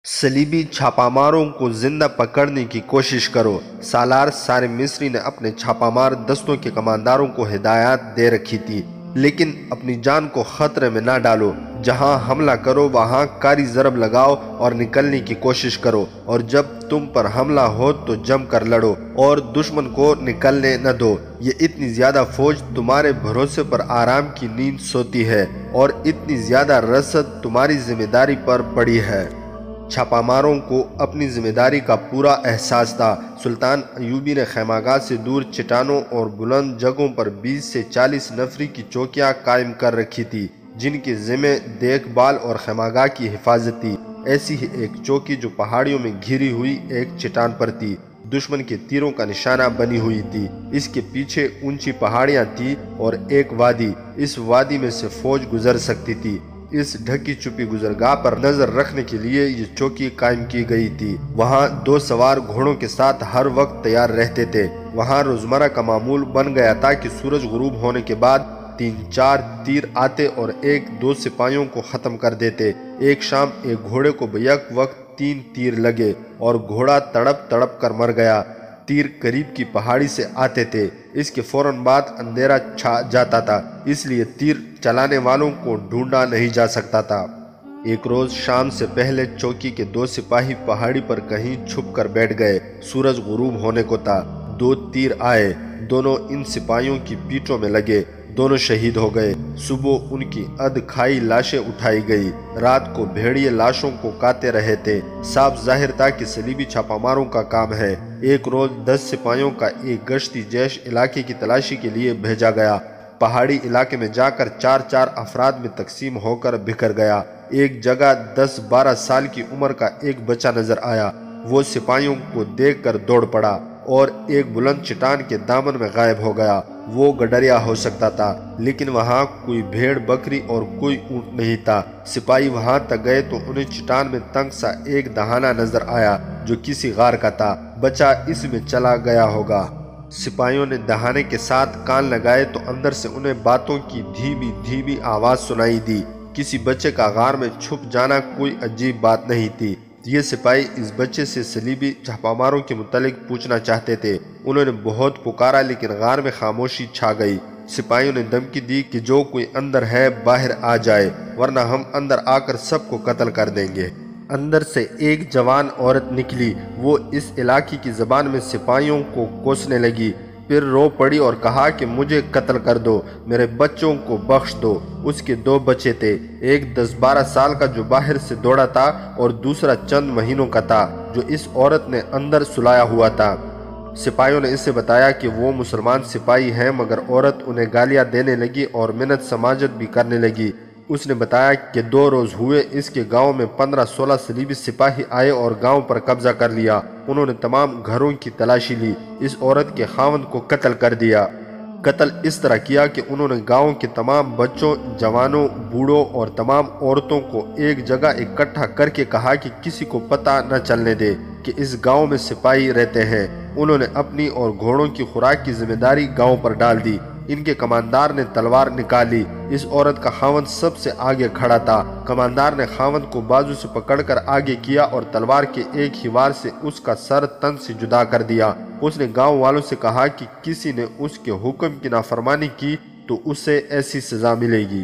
صلیبی چھاپاماروں کو زندہ پکڑنے کی کوشش کرو۔ سالار سارے مصری نے اپنے چھاپامار دستوں کے کمانداروں کو ہدایات دے رکھی تھی، لیکن اپنی جان کو خطرے میں نہ ڈالو۔ جہاں حملہ کرو وہاں کاری ضرب لگاؤ اور نکلنے کی کوشش کرو، اور جب تم پر حملہ ہو تو جم کر لڑو اور دشمن کو نکلنے نہ دو۔ یہ اتنی زیادہ فوج تمہارے بھروسے پر آرام کی نیند سوتی ہے، اور اتنی زیادہ رسد تمہاری ذمہ داری پر پڑی ہے۔ چھاپاماروں کو اپنی ذمہ داری کا پورا احساس تھا۔ سلطان ایوبی نے خیمگاہ سے دور چٹانوں اور بلند جگہوں پر 20 سے 40 نفری کی چوکیاں قائم کر رکھی تھی، جن کے ذمہ دیکھ بھال اور خیمگاہ کی حفاظت تھی۔ ایسی ہی ایک چوکی جو پہاڑیوں میں گھری ہوئی ایک چٹان پر تھی، دشمن کے تیروں کا نشانہ بنی ہوئی تھی۔ اس کے پیچھے اونچی پہاڑیاں تھیں اور ایک وادی، اس وادی میں سے فوج گزر سکتی تھی۔ اس ڈھکی چھپی گزرگاہ پر نظر رکھنے کے لیے یہ چوکی قائم کی گئی تھی۔ وہاں 2 سوار گھوڑوں کے ساتھ ہر وقت تیار رہتے تھے۔ وہاں روزمرہ کا معمول بن گیا تھا کہ سورج غروب ہونے کے بعد 3-4 تیر آتے اور 1-2 سپاہیوں کو ختم کر دیتے۔ ایک شام ایک گھوڑے کو بیک وقت 3 تیر لگے اور گھوڑا تڑپ تڑپ کر مر گیا۔ تیر قریب کی پہاڑی سے آتے تھے۔ اس کے فوراً بعد اندھیرا چھا جاتا تھا، اس لیے تیر چلانے والوں کو ڈھونڈا نہیں جا سکتا تھا۔ ایک روز شام سے پہلے چوکی کے 2 سپاہی پہاڑی پر کہیں چھپ کر بیٹھ گئے۔ سورج غروب ہونے کو تھا۔ 2 تیر آئے، دونوں ان سپاہیوں کی پیٹھوں میں لگے، دونوں شہید ہو گئے۔ صبح ان کی ادھ کھائی لاشیں اٹھائی گئی۔ رات کو بھیڑیے لاشوں کو کاتے رہے تھے۔ صاف ظاہر تھا کہ صلیبی چھاپاماروں کا کام ہے۔ ایک روز 10 سپاہیوں کا ایک گشتی جیش علاقے کی تلاشی کے لیے بھیجا گیا۔ پہاڑی علاقے میں جا کر 4-4 افراد میں تقسیم ہو کر بکھر گیا۔ ایک جگہ 10-12 سال کی عمر کا ایک بچہ نظر آیا۔ وہ سپاہیوں کو دیکھ کر دوڑ پڑا اور ایک بلند چٹان کے دامن میں غائب ہو گیا۔ وہ گڈریا ہو سکتا تھا، لیکن وہاں کوئی بھیڑ بکری اور کوئی اونٹ نہیں تھا۔ سپاہی وہاں تک گئے تو انہیں چٹان میں تنگ سا ایک دہانہ نظر آیا جو کسی غار کا تھا۔ بچہ اس میں چلا گیا ہوگا۔ سپاہیوں نے دہانے کے ساتھ کان لگائے تو اندر سے انہیں باتوں کی دھیمی دھیمی آواز سنائی دی۔ کسی بچے کا غار میں چھپ جانا کوئی عجیب بات نہیں تھی۔ یہ سپاہی اس بچے سے صلیبی چھاپاماروں کے متعلق پوچھنا چاہتے تھے۔ انہوں نے بہت پکارا لیکن غار میں خاموشی چھا گئی۔ سپاہیوں نے دھمکی دی کہ جو کوئی اندر ہے باہر آ جائے، ورنہ ہم اندر آ کر سب کو قتل کر دیں گے۔ اندر سے ایک جوان عورت نکلی۔ وہ اس علاقے کی زبان میں سپاہیوں کو کوسنے لگی، پھر رو پڑی اور کہا کہ مجھے قتل کر دو، میرے بچوں کو بخش دو۔ اس کے 2 بچے تھے، ایک 10-12 سال کا جو باہر سے دوڑا تھا اور دوسرا چند مہینوں کا تھا جو اس عورت نے اندر سلایا ہوا تھا۔ سپاہیوں نے اسے بتایا کہ وہ مسلمان سپاہی ہیں، مگر عورت انہیں گالیاں دینے لگی اور منت سماجت بھی کرنے لگی۔ اس نے بتایا کہ 2 روز ہوئے اس کے گاؤں میں 15-16 صلیبی سپاہی آئے اور گاؤں پر قبضہ کر لیا۔ انہوں نے تمام گھروں کی تلاشی لی، اس عورت کے خاوند کو قتل کر دیا۔ قتل اس طرح کیا کہ انہوں نے گاؤں کے تمام بچوں، جوانوں، بوڑھوں اور تمام عورتوں کو ایک جگہ اکٹھا کر کے کہا کہ کسی کو پتہ نہ چلنے دے کہ اس گاؤں میں سپاہی رہتے ہیں۔ انہوں نے اپنی اور گھوڑوں کی خوراک کی ذمہ داری گاؤں پر ڈال دی۔ ان کے کماندار نے تلوار نکالی۔ اس عورت کا خاوند سب سے آگے کھڑا تھا۔ کماندار نے خاوند کو بازو سے پکڑ کر آگے کیا اور تلوار کے ایک ہی وار سے اس کا سر تن سے جدا کر دیا۔ اس نے گاؤں والوں سے کہا کہ کسی نے اس کے حکم کی نافرمانی کی تو اسے ایسی سزا ملے گی۔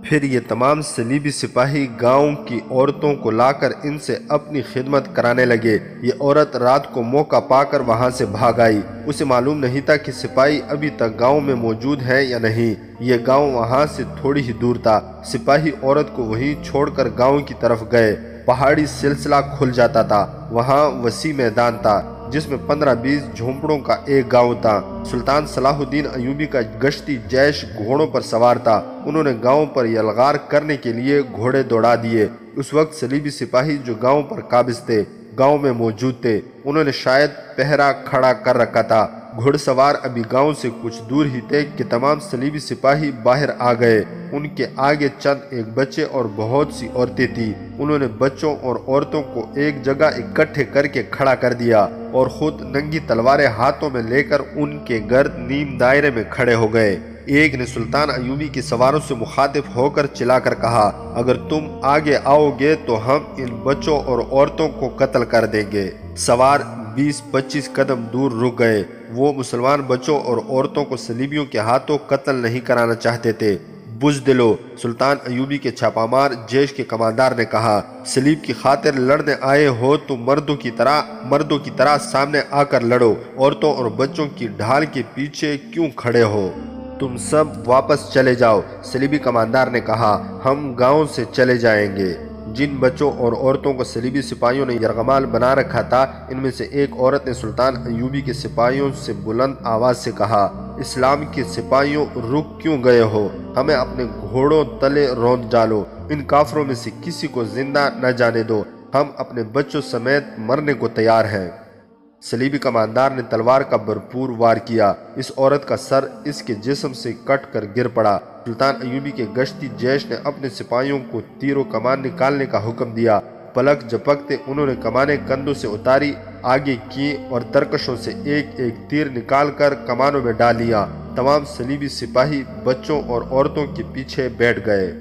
پھر یہ تمام صلیبی سپاہی گاؤں کی عورتوں کو لا کر ان سے اپنی خدمت کرانے لگے۔ یہ عورت رات کو موقع پا کر وہاں سے بھاگ آئی۔ اسے معلوم نہیں تھا کہ سپاہی ابھی تک گاؤں میں موجود ہیں یا نہیں۔ یہ گاؤں وہاں سے تھوڑی ہی دور تھا۔ سپاہی عورت کو وہیں چھوڑ کر گاؤں کی طرف گئے۔ پہاڑی سلسلہ کھل جاتا تھا۔ وہاں وسیع میدان تھا جس میں 15-20 جھونپڑوں کا ایک گاؤں تھا۔ سلطان صلاح الدین ایوبی کا گشتی جیش گھوڑوں پر سوار تھا۔ انہوں نے گاؤں پر یلغار کرنے کے لیے گھوڑے دوڑا دیے۔ اس وقت صلیبی سپاہی جو گاؤں پر قابض تھے گاؤں میں موجود تھے۔ انہوں نے شاید پہرا کھڑا کر رکھا تھا۔ گھڑ سوار ابھی گاؤں سے کچھ دور ہی تھے کہ تمام صلیبی سپاہی باہر آ گئے۔ ان کے آگے چند ایک بچے اور بہت سی عورتیں تھیں۔ انہوں نے بچوں اور عورتوں کو ایک جگہ اکٹھے کر کے کھڑا کر دیا اور خود ننگی تلواریں ہاتھوں میں لے کر ان کے گرد نیم دائرے میں کھڑے ہو گئے۔ ایک نے سلطان ایوبی کے سواروں سے مخاطب ہو کر چلا کر کہا، اگر تم آگے آؤ گے تو ہم ان بچوں اور عورتوں کو قتل کر دیں گے۔ سوار 20-25 قدم دور رک گئے۔ وہ مسلمان بچوں اور عورتوں کو صلیبیوں کے ہاتھوں قتل نہیں کرانا چاہتے تھے۔ بزدلو، سلطان ایوبی کے چھاپا مار جیش کے کمانڈار نے کہا، صلیب کی خاطر لڑنے آئے ہو تو مردوں کی طرح سامنے آ کر لڑو، عورتوں اور بچوں کی ڈھال کے پیچھے کیوں کھڑے ہو؟ تم سب واپس چلے جاؤ۔ صلیبی کمانڈار نے کہا، ہم گاؤں سے چلے جائیں گے۔ جن بچوں اور عورتوں کو صلیبی سپاہیوں نے یرغمال بنا رکھا تھا، ان میں سے ایک عورت نے سلطان ایوبی کے سپاہیوں سے بلند آواز سے کہا، اسلام کے سپاہیوں رک کیوں گئے ہو؟ ہمیں اپنے گھوڑوں تلے روند ڈالو، ان کافروں میں سے کسی کو زندہ نہ جانے دو، ہم اپنے بچوں سمیت مرنے کو تیار ہیں۔ صلیبی کماندار نے تلوار کا بھرپور وار کیا، اس عورت کا سر اس کے جسم سے کٹ کر گر پڑا۔ سلطان ایوبی کے گشتی جیش نے اپنے سپاہیوں کو تیر و کمان نکالنے کا حکم دیا۔ پلک جھپکتے انہوں نے کمانیں کندھوں سے اتاری، آگے کی اور ترکشوں سے ایک ایک تیر نکال کر کمانوں میں ڈال لیا۔ تمام صلیبی سپاہی بچوں اور عورتوں کے پیچھے بیٹھ گئے۔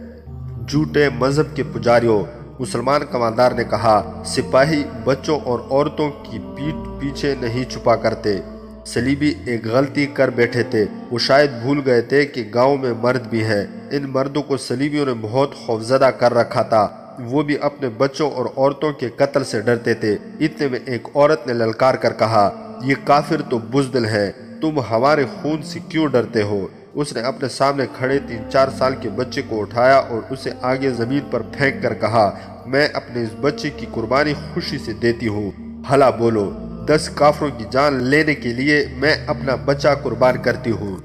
جھوٹے مذہب کے پجاریوں، مسلمان کماندار نے کہا، سپاہی بچوں اور عورتوں کی پیٹھ پیچھے نہیں چھپا کرتے۔ صلیبی ایک غلطی کر بیٹھے تھے، وہ شاید بھول گئے تھے کہ گاؤں میں مرد بھی ہیں۔ ان مردوں کو صلیبیوں نے بہت خوفزدہ کر رکھا تھا، وہ بھی اپنے بچوں اور عورتوں کے قتل سے ڈرتے تھے۔ اتنے میں ایک عورت نے للکار کر کہا، یہ کافر تو بزدل ہیں، تم ہمارے خون سے کیوں ڈرتے ہو؟ اس نے اپنے سامنے کھڑے 3-4 سال کے بچے کو اٹھایا اور اسے آگے زمین پر پھینک کر کہا، میں اپنے اس بچے کی قربانی خوشی سے دیتی ہوں، بھلا بولو، 10 کافروں کی جان لینے کے لیے میں اپنا بچہ قربان کرتی ہوں۔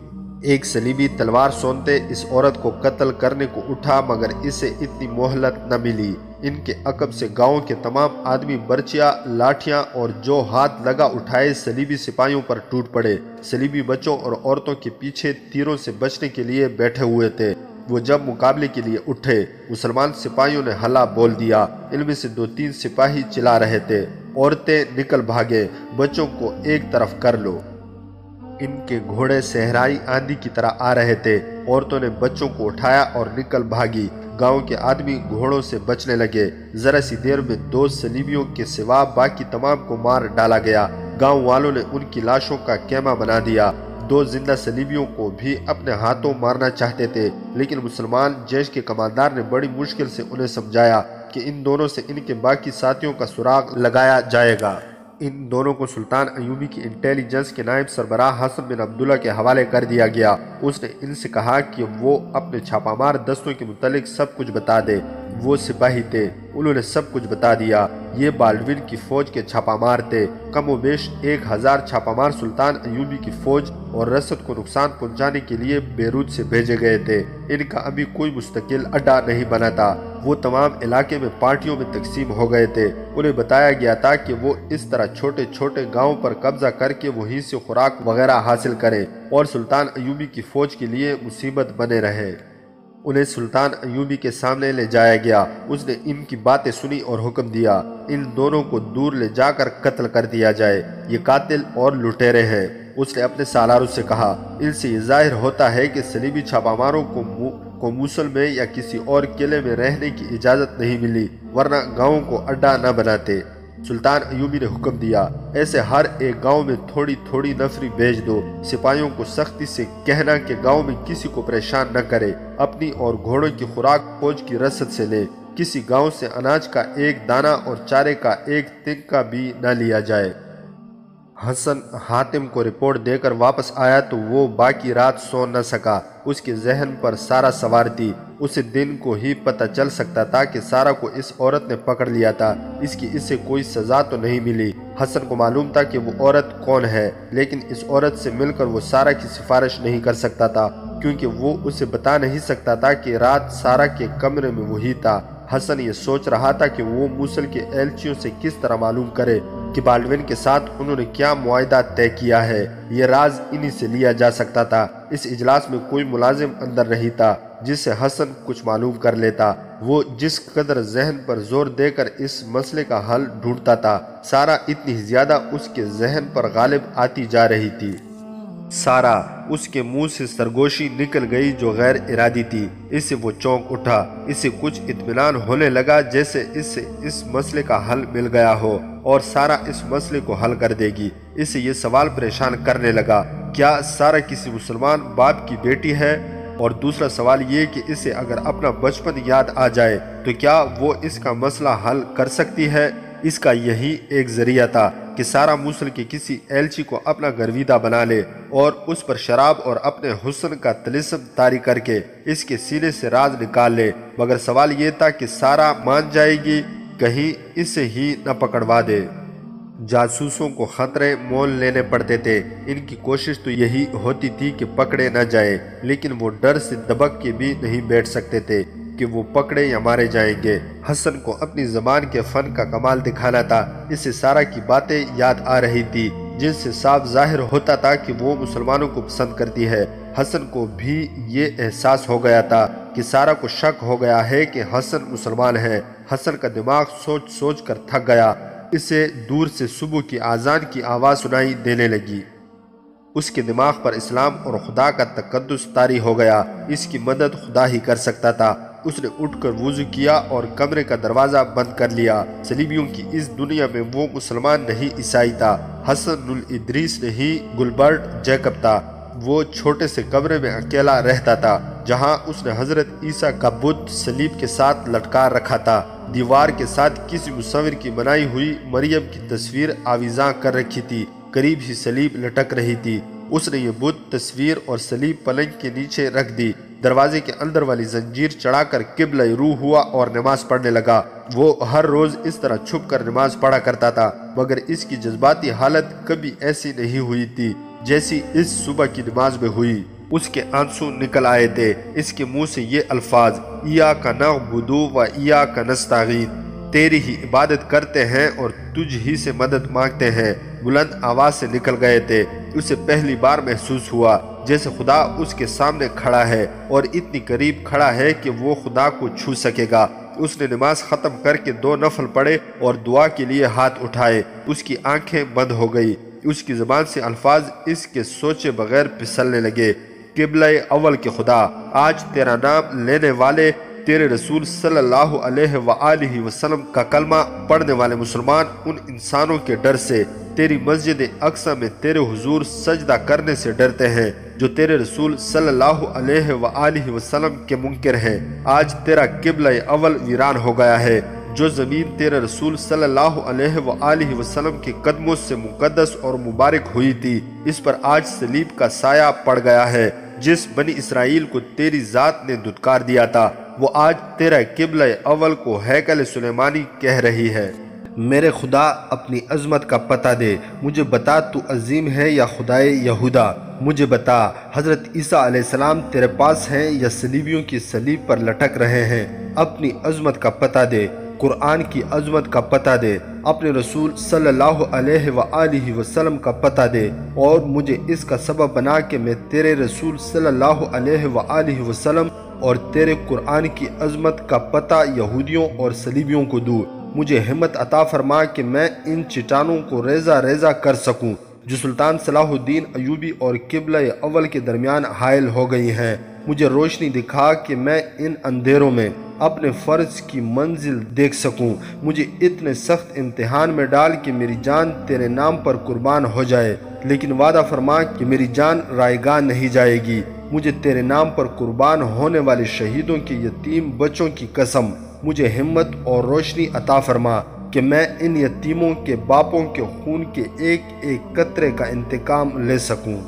ایک صلیبی تلوار سونتے اس عورت کو قتل کرنے کو اٹھا، مگر اسے اتنی مہلت نہ ملی۔ ان کے عقب سے گاؤں کے تمام آدمی برچیاں، لاٹھیاں اور جو ہاتھ لگا اٹھائے صلیبی سپاہیوں پر ٹوٹ پڑے۔ صلیبی بچوں اور عورتوں کے پیچھے تیروں سے بچنے کے لیے بیٹھے ہوئے تھے۔ وہ جب مقابلے کے لیے اٹھے، مسلمان سپاہیوں نے ہلا بول دیا۔ ان میں سے 2-3 سپاہی چلا رہے تھے، عورتیں نکل بھاگے، بچوں کو ایک طرف کر لو۔ ان کے گھوڑے صحرائی آندھی کی طرح آ رہے تھے، عورتوں نے بچوں کو اٹھایا اور نکل بھاگی۔ گاؤں کے آدمی گھوڑوں سے بچنے لگے۔ ذرا سی دیر میں 2 صلیبیوں کے سوا باقی تمام کو مار ڈالا گیا۔ گاؤں والوں نے ان کی لاشوں کا خیمہ بنا دیا۔ 2 زندہ صلیبیوں کو بھی اپنے ہاتھوں مارنا چاہتے تھے، لیکن مسلمان جیش کے کماندار نے بڑی مشکل سے انہیں سمجھایا کہ ان دونوں سے ان کے باقی ساتھیوں کا سراغ لگایا جائے گا۔ ان دونوں کو سلطان ایوبی کی انٹیلیجنس کے نائب سربراہ حسن بن عبداللہ کے حوالے کر دیا گیا۔ اس نے ان سے کہا کہ وہ اپنے چھاپا مار دستوں کے متعلق سب کچھ بتا دے۔ وہ سپاہی تھے، انہوں نے سب کچھ بتا دیا۔ یہ بالڈوین کی فوج کے چھاپا مار تھے۔ کم و بیش 1000 چھاپا مار سلطان ایوبی کی فوج اور رسد کو نقصان پہنچانے کے لیے بیروت سے بھیجے گئے تھے۔ ان کا ابھی کوئی مستقل اڈا نہیں بنا تھا۔ وہ تمام علاقے میں پارٹیوں میں تقسیم ہو گئے تھے۔ انہیں بتایا گیا تھا کہ وہ اس طرح چھوٹے چھوٹے گاؤں پر قبضہ کر کے وہیں سے خوراک وغیرہ حاصل کریں اور سلطان ایوبی کی فوج کے لیے مصیبت بنے رہے۔ انہیں سلطان ایوبی کے سامنے لے جایا گیا۔ اس نے ان کی باتیں سنی اور حکم دیا، ان دونوں کو دور لے جا کر قتل کر دیا جائے، یہ قاتل اور لٹیرے ہیں۔ اس نے اپنے سالاروں سے کہا، ان سے یہ ظاہر ہوتا ہے کہ صلیبی چھاپا ماروں کو موصل میں یا کسی اور قلعے میں رہنے کی اجازت نہیں ملی، ورنہ گاؤں کو اڈا نہ بناتے۔ سلطان ایوبی نے حکم دیا، ایسے ہر ایک گاؤں میں تھوڑی تھوڑی نفری بھیج دو۔ سپاہیوں کو سختی سے کہنا کہ گاؤں میں کسی کو پریشان نہ کرے، اپنی اور گھوڑوں کی خوراک فوج کی رسد سے لے، کسی گاؤں سے اناج کا ایک دانہ اور چارے کا ایک تنکا بھی نہ لیا جائے۔ حسن حاتم کو رپورٹ دے کر واپس آیا تو وہ باقی رات سو نہ سکا۔ اس کے ذہن پر سارا سوار تھی۔ اسے دن کو ہی پتہ چل سکتا تھا کہ سارا کو اس عورت نے پکڑ لیا تھا، اس کی اسے کوئی سزا تو نہیں ملی۔ حسن کو معلوم تھا کہ وہ عورت کون ہے، لیکن اس عورت سے مل کر وہ سارا کی سفارش نہیں کر سکتا تھا، کیونکہ وہ اسے بتا نہیں سکتا تھا کہ رات سارا کے کمرے میں وہی تھا۔ حسن یہ سوچ رہا تھا کہ وہ موصل کے ایلچیوں سے کس طرح معلوم کرے کہ بالڈوین کے ساتھ انہوں نے کیا معاہدہ طے کیا ہے۔ یہ راز انہی سے لیا جا سکتا تھا۔ اس اجلاس میں کوئی ملازم اندر نہیں تھا جس سے حسن کچھ معلوم کر لیتا۔ وہ جس قدر ذہن پر زور دے کر اس مسئلے کا حل ڈھونڈتا تھا، سارا اتنی زیادہ اس کے ذہن پر غالب آتی جا رہی تھی۔ سارا اس کے منہ سے سرگوشی نکل گئی جو غیر ارادی تھی۔ اسے وہ چونک اٹھا، اسے کچھ اطمینان ہونے لگا جیسے اسے اس مسئلے کا حل مل گیا ہو اور سارا اس مسئلے کو حل کر دے گی۔ اسے یہ سوال پریشان کرنے لگا، کیا سارا کسی مسلمان باپ کی بیٹی ہے؟ اور دوسرا سوال یہ کہ اسے اگر اپنا بچپن یاد آ جائے تو کیا وہ اس کا مسئلہ حل کر سکتی ہے؟ اس کا یہی ایک ذریعہ تھا کہ سارا موصل کے کسی ایلچی کو اپنا گرویدہ بنا لے اور اس پر شراب اور اپنے حسن کا طلسم طاری کر کے اس کے سینے سے راز نکال لے، مگر سوال یہ تھا کہ سارا مان جائے گی، کہیں اسے ہی نہ پکڑوا دے۔ جاسوسوں کو خطرے مول لینے پڑتے تھے، ان کی کوشش تو یہی ہوتی تھی کہ پکڑے نہ جائے، لیکن وہ ڈر سے دبک کے بھی نہیں بیٹھ سکتے تھے کہ وہ پکڑے یا مارے جائیں گے۔ حسن کو اپنی زبان کے فن کا کمال دکھانا تھا۔ اسے سارا کی باتیں یاد آ رہی تھی جن سے صاف ظاہر ہوتا تھا کہ وہ مسلمانوں کو پسند کرتی ہے۔ حسن کو بھی یہ احساس ہو گیا تھا کہ سارا کو شک ہو گیا ہے کہ حسن مسلمان ہے۔ حسن کا دماغ سوچ سوچ کر تھک گیا۔ اسے دور سے صبح کی اذان کی آواز سنائی دینے لگی۔ اس کے دماغ پر اسلام اور خدا کا تقدس طاری ہو گیا۔ اس کی مدد خدا ہی کر سکتا تھا۔ اس نے اٹھ کر وضو کیا اور کمرے کا دروازہ بند کر لیا۔ صلیبیوں کی اس دنیا میں وہ مسلمان نہیں عیسائی تھا، حسن الادریس نہیں گلبرٹ جیکب تھا۔ وہ چھوٹے سے کمرے میں اکیلا رہتا تھا جہاں اس نے حضرت عیسیٰ کا بت صلیب کے ساتھ لٹکا رکھا تھا۔ دیوار کے ساتھ کسی مصور کی بنائی ہوئی مریم کی تصویر آویزاں کر رکھی تھی، قریب ہی صلیب لٹک رہی تھی۔ اس نے یہ بت تصویر اور صلیب پلنگ کے نیچے رکھ دی، دروازے کے اندر والی زنجیر چڑھا کر قبلہ رو ہوا اور نماز پڑھنے لگا۔ وہ ہر روز اس طرح چھپ کر نماز پڑھا کرتا تھا، مگر اس کی جذباتی حالت کبھی ایسی نہیں ہوئی تھی جیسی اس صبح کی نماز میں ہوئی۔ اس کے آنسو نکل آئے تھے۔ اس کے منہ سے یہ الفاظ، ایاک نعبد و ایاک نستعین، تیری ہی عبادت کرتے ہیں اور تجھ ہی سے مدد مانگتے ہیں، بلند آواز سے نکل گئے تھے۔ اسے پہلی بار محسوس ہوا جیسے خدا اس کے سامنے کھڑا ہے اور اتنی قریب کھڑا ہے کہ وہ خدا کو چھو سکے گا۔ اس نے نماز ختم کر کے 2 نفل پڑھے اور دعا کے لیے ہاتھ اٹھائے۔ اس کی آنکھیں بند ہو گئی۔ اس کی زبان سے الفاظ اس کے سوچے بغیر پھسلنے لگے۔ قبلہ اول کے خدا، آج تیرا نام لینے والے تیرے رسول صلی اللہ علیہ وآلہ وسلم کا کلمہ پڑھنے والے مسلمان ان انسانوں کے ڈر سے تیری مسجد اقصی میں تیرے حضور سجدہ کرنے سے ڈرتے ہیں جو تیرے رسول صلی اللہ علیہ وآلہ وسلم کے منکر ہیں۔ آج تیرا قبلہ اول ویران ہو گیا ہے۔ جو زمین تیرے رسول صلی اللہ علیہ وآلہ وسلم کے قدموں سے مقدس اور مبارک ہوئی تھی، اس پر آج صلیب کا سایہ پڑ گیا ہے۔ جس بنی اسرائیل کو تیری ذات نے دھتکار دیا تھا، وہ آج تیرا قبلہ اول کو ہیکل سلیمانی کہہ رہی ہے۔ میرے خدا، اپنی عظمت کا پتہ دے، مجھے بتا تو عظیم ہے یا خدائے یہودا؟ مجھے بتا حضرت عیسیٰ علیہ السلام تیرے پاس ہیں یا صلیبیوں کی صلیب پر لٹک رہے ہیں؟ اپنی عظمت کا پتہ دے، قرآن کی عظمت کا پتہ دے، اپنے رسول صلی اللہ علیہ وآلہ وسلم کا پتہ دے، اور مجھے اس کا سبب بنا کہ میں تیرے رسول صلی اللہ علیہ وآلہ وسلم اور تیرے قرآن کی عظمت کا پتہ یہودیوں اور صلیبیوں کو دوں۔ مجھے ہمت عطا فرما کہ میں ان چٹانوں کو ریزہ ریزہ کر سکوں جو سلطان صلاح الدین ایوبی اور قبلہ اول کے درمیان حائل ہو گئی ہیں۔ مجھے روشنی دکھا کہ میں ان اندھیروں میں اپنے فرض کی منزل دیکھ سکوں۔ مجھے اتنے سخت امتحان میں ڈال کہ میری جان تیرے نام پر قربان ہو جائے، لیکن وعدہ فرما کہ میری جان رائیگاں نہیں جائے گی۔ مجھے تیرے نام پر قربان ہونے والے شہیدوں کے یتیم بچوں کی قسم، مجھے ہمت اور روشنی عطا فرما کہ میں ان یتیموں کے باپوں کے خون کے ایک ایک قطرے کا انتقام لے سکوں۔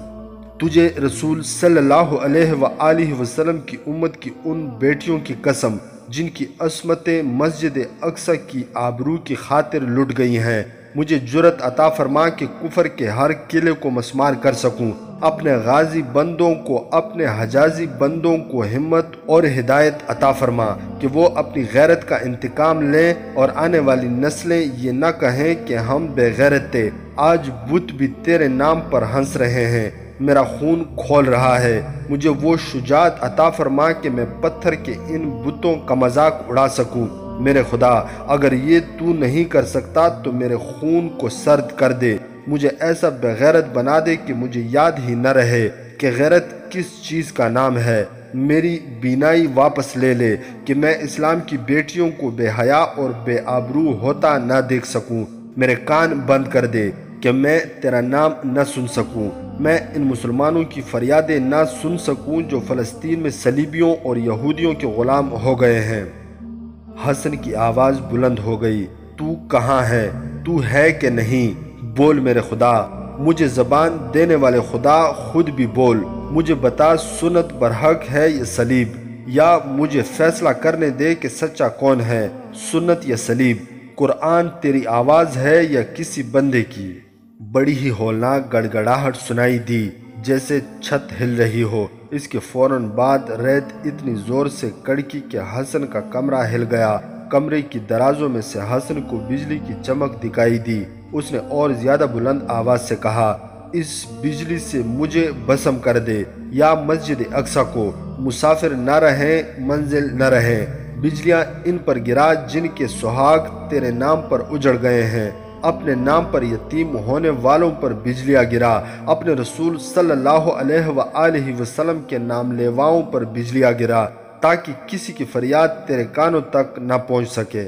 تجھے رسول صلی اللہ علیہ وآلہ وسلم کی امت کی ان بیٹیوں کی قسم جن کی عصمتیں مسجد اقصی کی آبرو کی خاطر لٹ گئی ہیں، مجھے جرأت عطا فرما کہ کفر کے ہر قلعے کو مسمار کر سکوں۔ اپنے غازی بندوں کو، اپنے حجازی بندوں کو ہمت اور ہدایت عطا فرما کہ وہ اپنی غیرت کا انتقام لیں اور آنے والی نسلیں یہ نہ کہیں کہ ہم بے غیرت تھے۔ آج بت بھی تیرے نام پر ہنس رہے ہیں، میرا خون کھول رہا ہے۔ مجھے وہ شجاعت عطا فرما کہ میں پتھر کے ان بتوں کا مذاق اڑا سکوں۔ میرے خدا، اگر یہ تو نہیں کر سکتا تو میرے خون کو سرد کر دے، مجھے ایسا بغیرت بنا دے کہ مجھے یاد ہی نہ رہے کہ غیرت کس چیز کا نام ہے۔ میری بینائی واپس لے لے کہ میں اسلام کی بیٹیوں کو بے حیا اور بے آبرو ہوتا نہ دیکھ سکوں۔ میرے کان بند کر دے کہ میں تیرا نام نہ سن سکوں۔ میں ان مسلمانوں کی فریادیں نہ سن سکوں جو فلسطین میں صلیبیوں اور یہودیوں کے غلام ہو گئے ہیں۔ حسن کی آواز بلند ہو گئی، تو کہاں ہے؟ تو ہے کہ نہیں؟ بول میرے خدا، مجھے زبان دینے والے خدا خود بھی بول۔ مجھے بتا سنت برحق ہے یا صلیب، یا مجھے فیصلہ کرنے دے کہ سچا کون ہے، سنت یا صلیب۔ قرآن تیری آواز ہے یا کسی بندے کی؟ بڑی ہی ہولناک گڑگڑاہٹ سنائی دی جیسے چھت ہل رہی ہو۔ اس کے فوراً بعد ریت اتنی زور سے کڑکی کہ حسن کا کمرہ ہل گیا۔ کمرے کی درازوں میں سے حسن کو بجلی کی چمک دکھائی دی۔ اس نے اور زیادہ بلند آواز سے کہا، اس بجلی سے مجھے بھسم کر دے، یا مسجد اقصی کو۔ مسافر نہ رہیں، منزل نہ رہیں، بجلیاں ان پر گرا جن کے سہاگ تیرے نام پر اجڑ گئے ہیں۔ اپنے نام پر یتیم ہونے والوں پر بجلیاں گرا، اپنے رسول صلی اللہ علیہ وآلہ وسلم کے نام لیواؤں پر بجلیاں گرا، تاکہ کسی کی فریاد تیرے کانوں تک نہ پہنچ سکے۔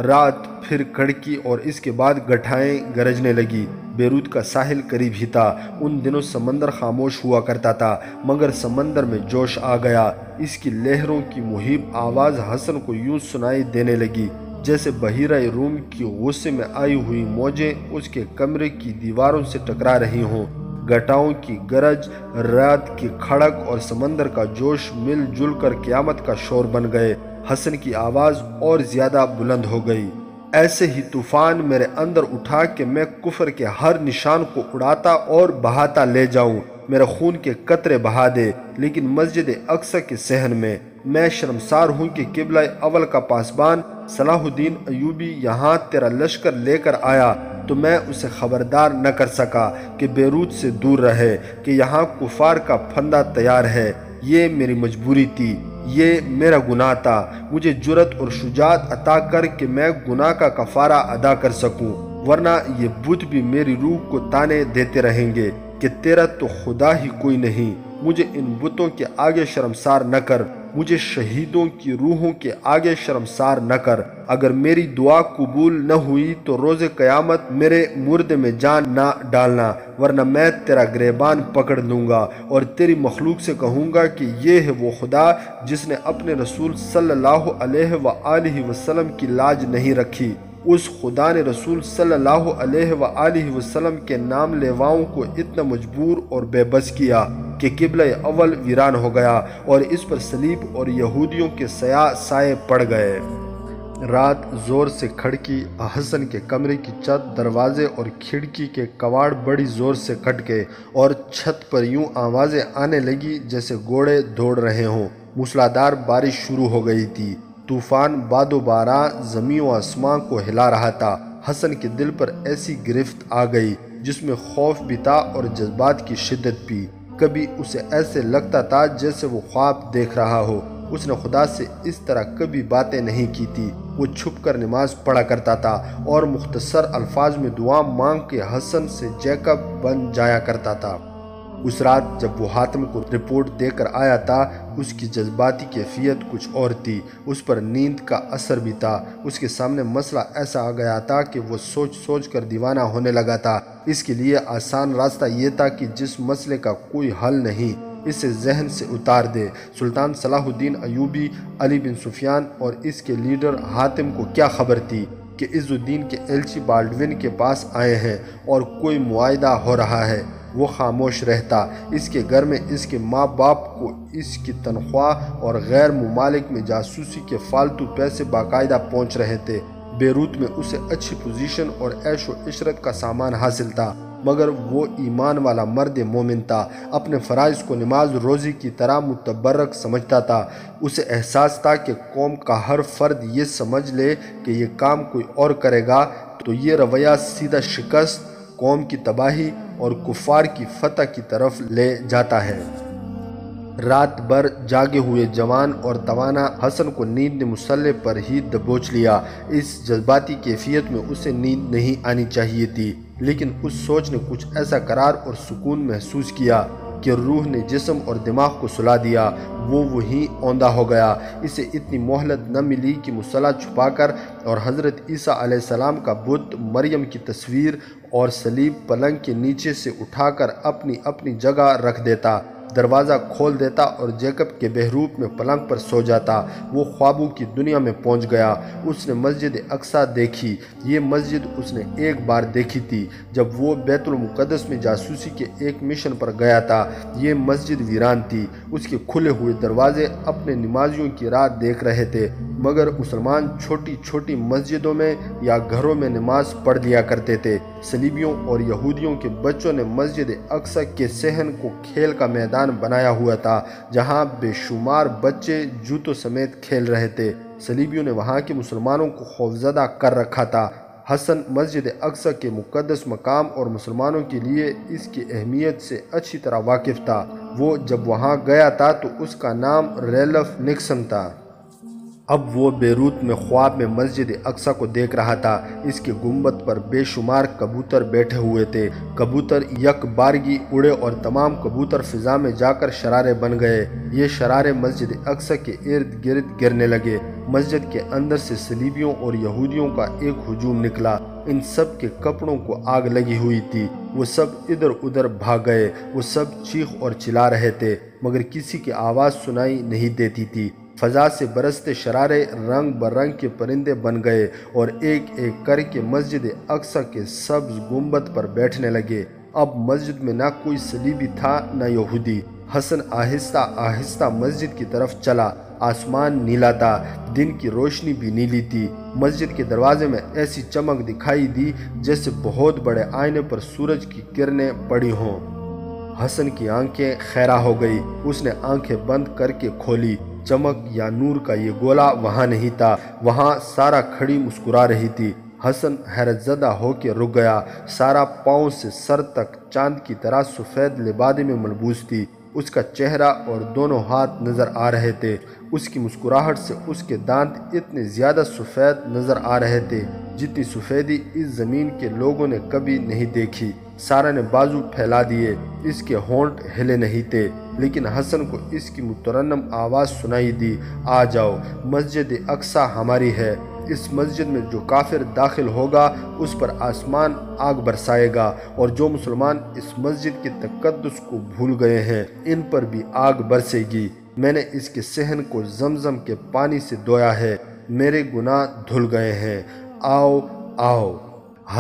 رات پھر کڑکی اور اس کے بعد گٹھائیں گرجنے لگی۔ بیروت کا ساحل قریب ہی تھا۔ ان دنوں سمندر خاموش ہوا کرتا تھا، مگر سمندر میں جوش آ گیا۔ اس کی لہروں کی مہیب آواز حسن کو یوں سنائی دینے لگی جیسے بحیرہ روم کی غصے میں آئی ہوئی موجیں اس کے کمرے کی دیواروں سے ٹکرا رہی ہوں۔ گٹاؤں کی گرج، رات کی کھڑک اور سمندر کا جوش مل جل کر قیامت کا شور بن گئے۔ حسن کی آواز اور زیادہ بلند ہو گئی، ایسے ہی طوفان میرے اندر اٹھا کہ میں کفر کے ہر نشان کو اڑاتا اور بہاتا لے جاؤں۔ میرے خون کے قطرے بہا دے، لیکن مسجد اقصی کے صحن میں شرمسار ہوں کہ قبلہ اول کا پاسبان صلاح الدین ایوبی یہاں تیرا لشکر لے کر آیا تو میں اسے خبردار نہ کر سکا کہ بیروت سے دور رہے، کہ یہاں کفار کا پھندہ تیار ہے۔ یہ میری مجبوری تھی، یہ میرا گناہ تھا۔ مجھے جرأت اور شجاعت عطا کر کہ میں گناہ کا کفارہ ادا کر سکوں، ورنہ یہ بت بھی میری روح کو تانے دیتے رہیں گے کہ تیرا تو خدا ہی کوئی نہیں۔ مجھے ان بتوں کے آگے شرمسار نہ کر، مجھے شہیدوں کی روحوں کے آگے شرمسار نہ کر۔ اگر میری دعا قبول نہ ہوئی تو روز قیامت میرے مردے میں جان نہ ڈالنا، ورنہ میں تیرا گریبان پکڑ لوں گا اور تیری مخلوق سے کہوں گا کہ یہ ہے وہ خدا جس نے اپنے رسول صلی اللہ علیہ وآلہ وسلم کی لاج نہیں رکھی۔ اس خدا نے رسول صلی اللہ علیہ وآلہ وسلم کے نام لیواؤں کو اتنا مجبور اور بے بس کیا کہ قبلہ اول ویران ہو گیا اور اس پر صلیب اور یہودیوں کے سیاہ سائے پڑ گئے۔ رات زور سے کھڑکی، حسن کے کمرے کی چھت، دروازے اور کھڑکی کے کواڑ بڑی زور سے کھٹ گئے اور چھت پر یوں آوازیں آنے لگی جیسے گھوڑے دوڑ رہے ہوں۔ موسلادھار بارش شروع ہو گئی تھی۔ طوفان باد و باراں زمین و آسمان کو ہلا رہا تھا۔ حسن کے دل پر ایسی گرفت آ گئی جس میں خوف بھی تھا اور جذبات کی شدت بھی۔ کبھی اسے ایسے لگتا تھا جیسے وہ خواب دیکھ رہا ہو۔ اس نے خدا سے اس طرح کبھی باتیں نہیں کی تھی۔ وہ چھپ کر نماز پڑھا کرتا تھا اور مختصر الفاظ میں دعا مانگ کے حسن سے جیکب بن جایا کرتا تھا۔ اس رات جب وہ حاتم کو رپورٹ دے کر آیا تھا، اس کی جذباتی کیفیت کچھ اور تھی۔ اس پر نیند کا اثر بھی تھا۔ اس کے سامنے مسئلہ ایسا آ گیا تھا کہ وہ سوچ سوچ کر دیوانہ ہونے لگا تھا۔ اس کے لیے آسان راستہ یہ تھا کہ جس مسئلے کا کوئی حل نہیں، اسے ذہن سے اتار دے۔ سلطان صلاح الدین ایوبی، علی بن سفیان اور اس کے لیڈر حاتم کو کیا خبر تھی کہ عز الدین کے ایلچی بالڈوین کے پاس آئے ہیں اور کوئی معاہدہ ہو رہا ہے؟ وہ خاموش رہتا۔ اس کے گھر میں اس کے ماں باپ کو اس کی تنخواہ اور غیر ممالک میں جاسوسی کے فالتو پیسے باقاعدہ پہنچ رہے تھے۔ بیروت میں اسے اچھی پوزیشن اور عیش و عشرت کا سامان حاصل تھا، مگر وہ ایمان والا مرد مومن تھا، اپنے فرائض کو نماز روزی کی طرح متبرک سمجھتا تھا۔ اسے احساس تھا کہ قوم کا ہر فرد یہ سمجھ لے کہ یہ کام کوئی اور کرے گا تو یہ رویہ سیدھا شکست، قوم کی تباہی اور کفار کی فتح کی طرف لے جاتا ہے۔ رات بھر جاگے ہوئے جوان اور توانا حسن کو نیند نے مسلح پر ہی دبوچ لیا۔ اس جذباتی کیفیت میں اسے نیند نہیں آنی چاہیے تھی، لیکن اس سوچ نے کچھ ایسا قرار اور سکون محسوس کیا کہ روح نے جسم اور دماغ کو سلا دیا۔ وہ وہیں اوندا ہو گیا۔ اسے اتنی مہلت نہ ملی کہ مصلی چھپا کر اور حضرت عیسیٰ علیہ السلام کا بت، مریم کی تصویر اور صلیب پلنگ کے نیچے سے اٹھا کر اپنی اپنی جگہ رکھ دیتا، دروازہ کھول دیتا اور جیکب کے بہروپ میں پلنگ پر سو جاتا۔ وہ خوابوں کی دنیا میں پہنچ گیا۔ اس نے مسجد اقصیٰ دیکھی۔ یہ مسجد اس نے ایک بار دیکھی تھی جب وہ بیت المقدس میں جاسوسی کے ایک مشن پر گیا تھا۔ یہ مسجد ویران تھی۔ اس کے کھلے ہوئے دروازے اپنے نمازیوں کی راہ دیکھ رہے تھے، مگر مسلمان چھوٹی چھوٹی مسجدوں میں یا گھروں میں نماز پڑھ لیا کرتے تھے۔ صلیبیوں اور یہودیوں کے بچوں نے مسجد اقصیٰ کے صحن کو کھیل کا میدان بنایا ہوا تھا، جہاں بے شمار بچے جوتوں سمیت کھیل رہے تھے۔ صلیبیوں نے وہاں کے مسلمانوں کو خوفزدہ کر رکھا تھا۔ حسن مسجد اقصیٰ کے مقدس مقام اور مسلمانوں کے لیے اس کی اہمیت سے اچھی طرح واقف تھا۔ وہ جب وہاں گیا تھا تو اس کا نام ریلف نکسن تھا۔ اب وہ بیروت میں خواب میں مسجد اقصیٰ کو دیکھ رہا تھا۔ اس کے گنبد پر بے شمار کبوتر بیٹھے ہوئے تھے۔ کبوتر یک بارگی اڑے اور تمام کبوتر فضا میں جا کر شرارے بن گئے۔ یہ شرارے مسجد اقصیٰ کے ارد گرد گرنے لگے۔ مسجد کے اندر سے صلیبیوں اور یہودیوں کا ایک ہجوم نکلا۔ ان سب کے کپڑوں کو آگ لگی ہوئی تھی۔ وہ سب ادھر ادھر بھاگ گئے۔ وہ سب چیخ اور چلا رہے تھے، مگر کسی کی آواز سنائی نہیں دیتی تھی۔ فضا سے برستے شرارے رنگ برنگ کے پرندے بن گئے اور ایک ایک کر کے مسجد اقصیٰ کے سبز گنبد پر بیٹھنے لگے۔ اب مسجد میں نہ کوئی صلیبی تھا نہ یہودی۔ حسن آہستہ آہستہ مسجد کی طرف چلا۔ آسمان نیلا تھا، دن کی روشنی بھی نیلی تھی۔ مسجد کے دروازے میں ایسی چمک دکھائی دی جیسے بہت بڑے آئینے پر سورج کی کرنیں پڑی ہوں۔ حسن کی آنکھیں خیرہ ہو گئی۔ اس نے آنکھیں بند کر کے کھولی۔ چمک یا نور کا یہ گولا وہاں نہیں تھا۔ وہاں سارا کھڑی مسکرا رہی تھی۔ حسن حیرت زدہ ہو کے رک گیا۔ سارا پاؤں سے سر تک چاند کی طرح سفید لبادے میں ملبوس تھی۔ اس کا چہرہ اور دونوں ہاتھ نظر آ رہے تھے۔ اس کی مسکراہٹ سے اس کے دانت اتنے زیادہ سفید نظر آ رہے تھے جتنی سفیدی اس زمین کے لوگوں نے کبھی نہیں دیکھی۔ سارا نے بازو پھیلا دیے۔ اس کے ہونٹ ہلے نہیں تھے، لیکن حسن کو اس کی مترنم آواز سنائی دی، آ جاؤ، مسجد اقصیٰ ہماری ہے۔ اس مسجد میں جو کافر داخل ہوگا اس پر آسمان آگ برسائے گا، اور جو مسلمان اس مسجد کے تقدس کو بھول گئے ہیں ان پر بھی آگ برسے گی۔ میں نے اس کے صحن کو زمزم کے پانی سے دھویا ہے، میرے گناہ دھل گئے ہیں، آؤ آؤ۔